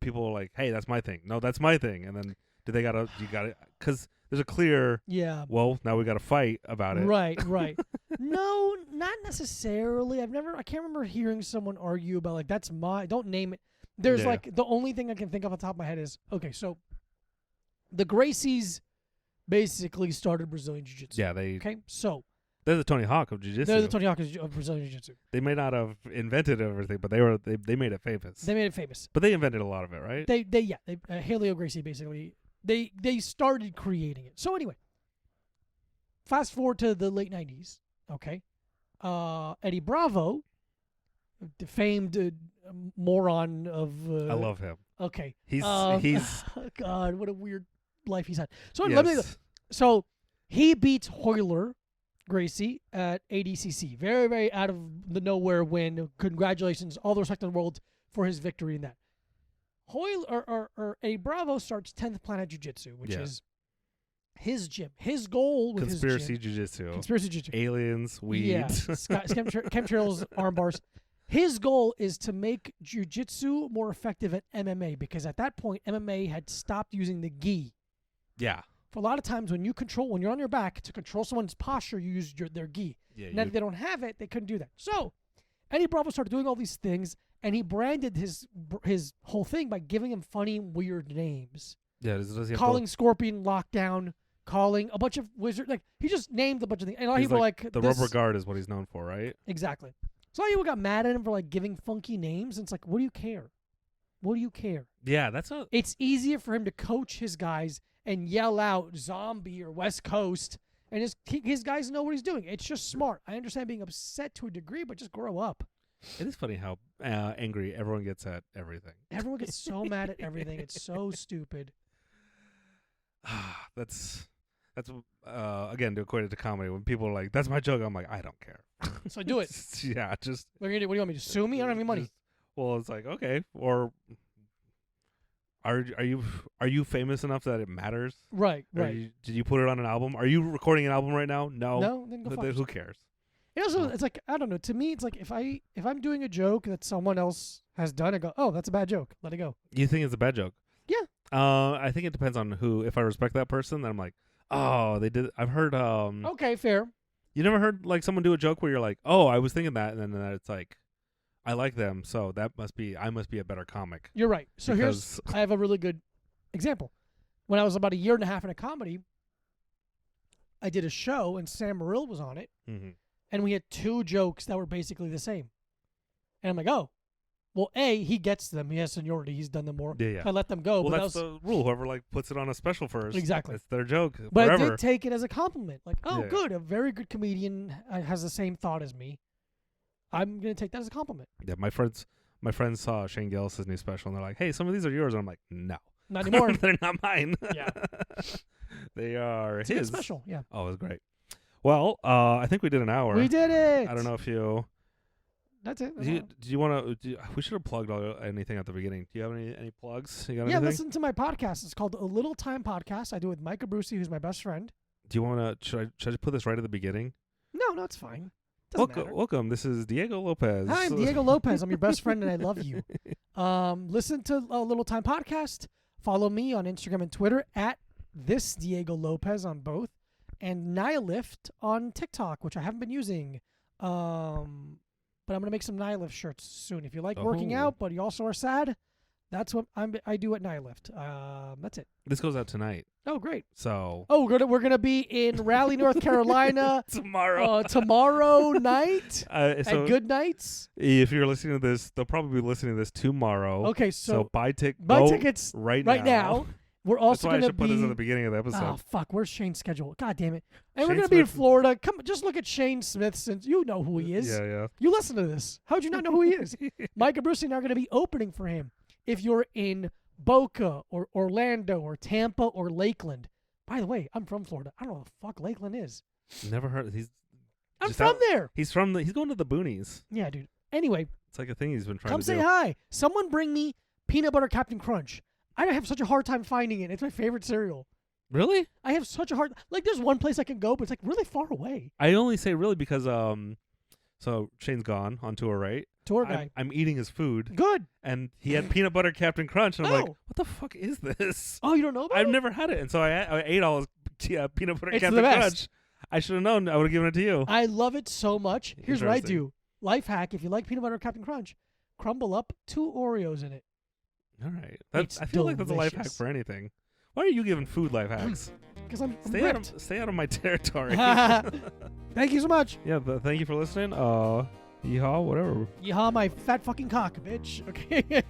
Speaker 3: people are like, hey, that's my thing. No, that's my thing. And then you got it. Because there's a clear, well, now we got to fight about it.
Speaker 2: Right. No, not necessarily. I can't remember hearing someone argue about like, that's don't name it. There's like, the only thing I can think of on top of my head is, okay, so the Gracies basically started Brazilian Jiu-Jitsu.
Speaker 3: Yeah,
Speaker 2: okay, so.
Speaker 3: They're the Tony Hawk of Jiu-Jitsu.
Speaker 2: They're the Tony Hawk of Brazilian Jiu-Jitsu.
Speaker 3: They may not have invented everything, but they made it famous.
Speaker 2: They made it famous.
Speaker 3: But they invented a lot of it, right?
Speaker 2: Helio Gracie basically, they started creating it. So anyway, fast forward to the late 90s, okay? Eddie Bravo, the famed moron of...
Speaker 3: I love him.
Speaker 2: Okay.
Speaker 3: He's
Speaker 2: God, what a weird life he's had. So he beats Hoyler Gracie at ADCC. Very, very out of the nowhere win. Congratulations, all the respect in the world for his victory in that. Eddie Bravo starts 10th Planet Jiu-Jitsu, which is his gym. His goal with
Speaker 3: Conspiracy Jiu-Jitsu.
Speaker 2: Conspiracy Jiu-Jitsu.
Speaker 3: Aliens, weed.
Speaker 2: Yeah. Chemtrails, arm bars. His goal is to make Jiu-Jitsu more effective at MMA, because at that point, MMA had stopped using the gi.
Speaker 3: Yeah.
Speaker 2: For a lot of times when you're on your back, to control someone's posture, you use their gi.
Speaker 3: Yeah,
Speaker 2: now, if they don't have it, they couldn't do that. So, Eddie Bravo started doing all these things, and he branded his whole thing by giving him funny, weird names.
Speaker 3: Yeah, does he
Speaker 2: calling Scorpion Lockdown, calling a bunch of wizards. Like, he just named a bunch of things. And a lot of people like
Speaker 3: the rubber guard is what he's known for, right?
Speaker 2: Exactly. So a lot of people got mad at him for like giving funky names, and it's like, what do you care? What do you care?
Speaker 3: Yeah,
Speaker 2: It's easier for him to coach his guys and yell out Zombie or West Coast, and his guys know what he's doing. It's just smart. I understand being upset to a degree, but just grow up.
Speaker 3: It is funny how angry everyone gets at everything.
Speaker 2: Everyone gets so mad at everything. It's so stupid.
Speaker 3: That's again, to equate it to comedy. When people are like, "That's my joke," I'm like, I don't care.
Speaker 2: So do it.
Speaker 3: Yeah, just.
Speaker 2: What do you want me to sue me? I don't have any money.
Speaker 3: Well, it's like, okay, or are you famous enough that it matters?
Speaker 2: Right.
Speaker 3: Did you put it on an album? Are you recording an album right now? No.
Speaker 2: Then go
Speaker 3: Who cares?
Speaker 2: It also, it's like, I don't know. To me, it's like if I'm doing a joke that someone else has done, I go, oh, that's a bad joke. Let it go.
Speaker 3: You think it's a bad joke?
Speaker 2: Yeah.
Speaker 3: I think it depends on who. If I respect that person, then I'm like, oh, they did. I've heard.
Speaker 2: Okay, fair.
Speaker 3: You never heard like someone do a joke where you're like, oh, I was thinking that, and then it's like, I like them, so I must be a better comic.
Speaker 2: You're right. So I have a really good example. When I was about a year and a half in a comedy, I did a show and Sam Morrill was on it,
Speaker 3: mm-hmm.
Speaker 2: and we had two jokes that were basically the same. And I'm like, oh, Well, he gets them. He has seniority. He's done them more.
Speaker 3: Yeah.
Speaker 2: I let them go.
Speaker 3: Well,
Speaker 2: but
Speaker 3: that's the rule. Whoever like puts it on a special first.
Speaker 2: Exactly.
Speaker 3: It's their joke.
Speaker 2: But
Speaker 3: forever.
Speaker 2: I did take it as a compliment. Like, oh,
Speaker 3: Yeah.
Speaker 2: good. A very good comedian has the same thought as me. I'm going to take that as a compliment.
Speaker 3: Yeah, my friends saw Shane Gillis' new special, and they're like, hey, some of these are yours. And I'm like, no.
Speaker 2: Not anymore.
Speaker 3: They're not mine.
Speaker 2: Yeah.
Speaker 3: They are
Speaker 2: It's
Speaker 3: his.
Speaker 2: a good special, yeah.
Speaker 3: Oh, it was great. Well, I think we did an hour.
Speaker 2: We did it.
Speaker 3: I don't know if you...
Speaker 2: That's it.
Speaker 3: Do you want to... We should have plugged anything at the beginning. Do you have any plugs? You got anything?
Speaker 2: Listen to my podcast. It's called A Little Time Podcast. I do it with Micah Brucey, who's my best friend.
Speaker 3: Do you want to... Should I just put this right at the beginning?
Speaker 2: No, it's fine. Doesn't matter.
Speaker 3: Welcome. This is Diego Lopez.
Speaker 2: Hi, I'm Diego Lopez. I'm your best friend, and I love you. Listen to A Little Time Podcast. Follow me on Instagram and Twitter at this Diego Lopez on both, and Nihilift on TikTok, which I haven't been using. But I'm gonna make some Nihilift shirts soon. If you like working out, but you also are sad, that's what I do at Nihilift. That's it.
Speaker 3: This goes out tonight.
Speaker 2: Oh, great.
Speaker 3: So.
Speaker 2: Oh, we're gonna be in Raleigh, North Carolina
Speaker 3: tomorrow.
Speaker 2: Tomorrow night
Speaker 3: so
Speaker 2: at Good Nights.
Speaker 3: If you're listening to this, they'll probably be listening to this tomorrow.
Speaker 2: Okay, so
Speaker 3: buy
Speaker 2: tickets
Speaker 3: right
Speaker 2: now. We're also
Speaker 3: going
Speaker 2: to
Speaker 3: put this at the beginning of the episode.
Speaker 2: Oh fuck, where's Shayne's schedule? God damn it! And we're
Speaker 3: Shayne
Speaker 2: gonna be in
Speaker 3: Smith.
Speaker 2: Florida. Come, just look at Shayne Smith, since you know who he is.
Speaker 3: Yeah.
Speaker 2: You listen to this. How'd you not know who he is? Micah Brucey and I are gonna be opening for him. If you're in Boca or Orlando or Tampa or Lakeland. By the way, I'm from Florida. I don't know what the fuck Lakeland is.
Speaker 3: Never heard.
Speaker 2: I'm from there.
Speaker 3: He's going to the boonies.
Speaker 2: Yeah, dude. Anyway,
Speaker 3: it's like a thing he's been trying
Speaker 2: come
Speaker 3: to
Speaker 2: say
Speaker 3: do.
Speaker 2: hi. Someone bring me peanut butter Captain Crunch. I have such a hard time finding it. It's my favorite cereal.
Speaker 3: Really?
Speaker 2: I have such a hard... Like, there's one place I can go, but it's, like, really far away.
Speaker 3: I only say really because, so Shane's gone on tour, right?
Speaker 2: Tour guy.
Speaker 3: I'm eating his food.
Speaker 2: Good.
Speaker 3: And he had peanut butter Captain Crunch, and I'm like,
Speaker 2: Oh.
Speaker 3: what the fuck is this?
Speaker 2: Oh, you don't know about
Speaker 3: I've
Speaker 2: it?
Speaker 3: never had it. And so I ate all his peanut butter
Speaker 2: It's
Speaker 3: Captain
Speaker 2: the best.
Speaker 3: Crunch. I should have known. I would have given it to you.
Speaker 2: I love it so much. Here's what I
Speaker 3: Interesting.
Speaker 2: do. Life hack, if you like peanut butter Captain Crunch, crumble up 2 Oreos in it.
Speaker 3: All right.
Speaker 2: It's
Speaker 3: I feel like that's a life hack
Speaker 2: delicious.
Speaker 3: for anything. Why are you giving food life hacks?
Speaker 2: Because I'm
Speaker 3: Stay out of my territory.
Speaker 2: Thank you so much.
Speaker 3: Yeah, thank you for listening. Yeehaw, whatever.
Speaker 2: Yeehaw my fat fucking cock, bitch. Okay.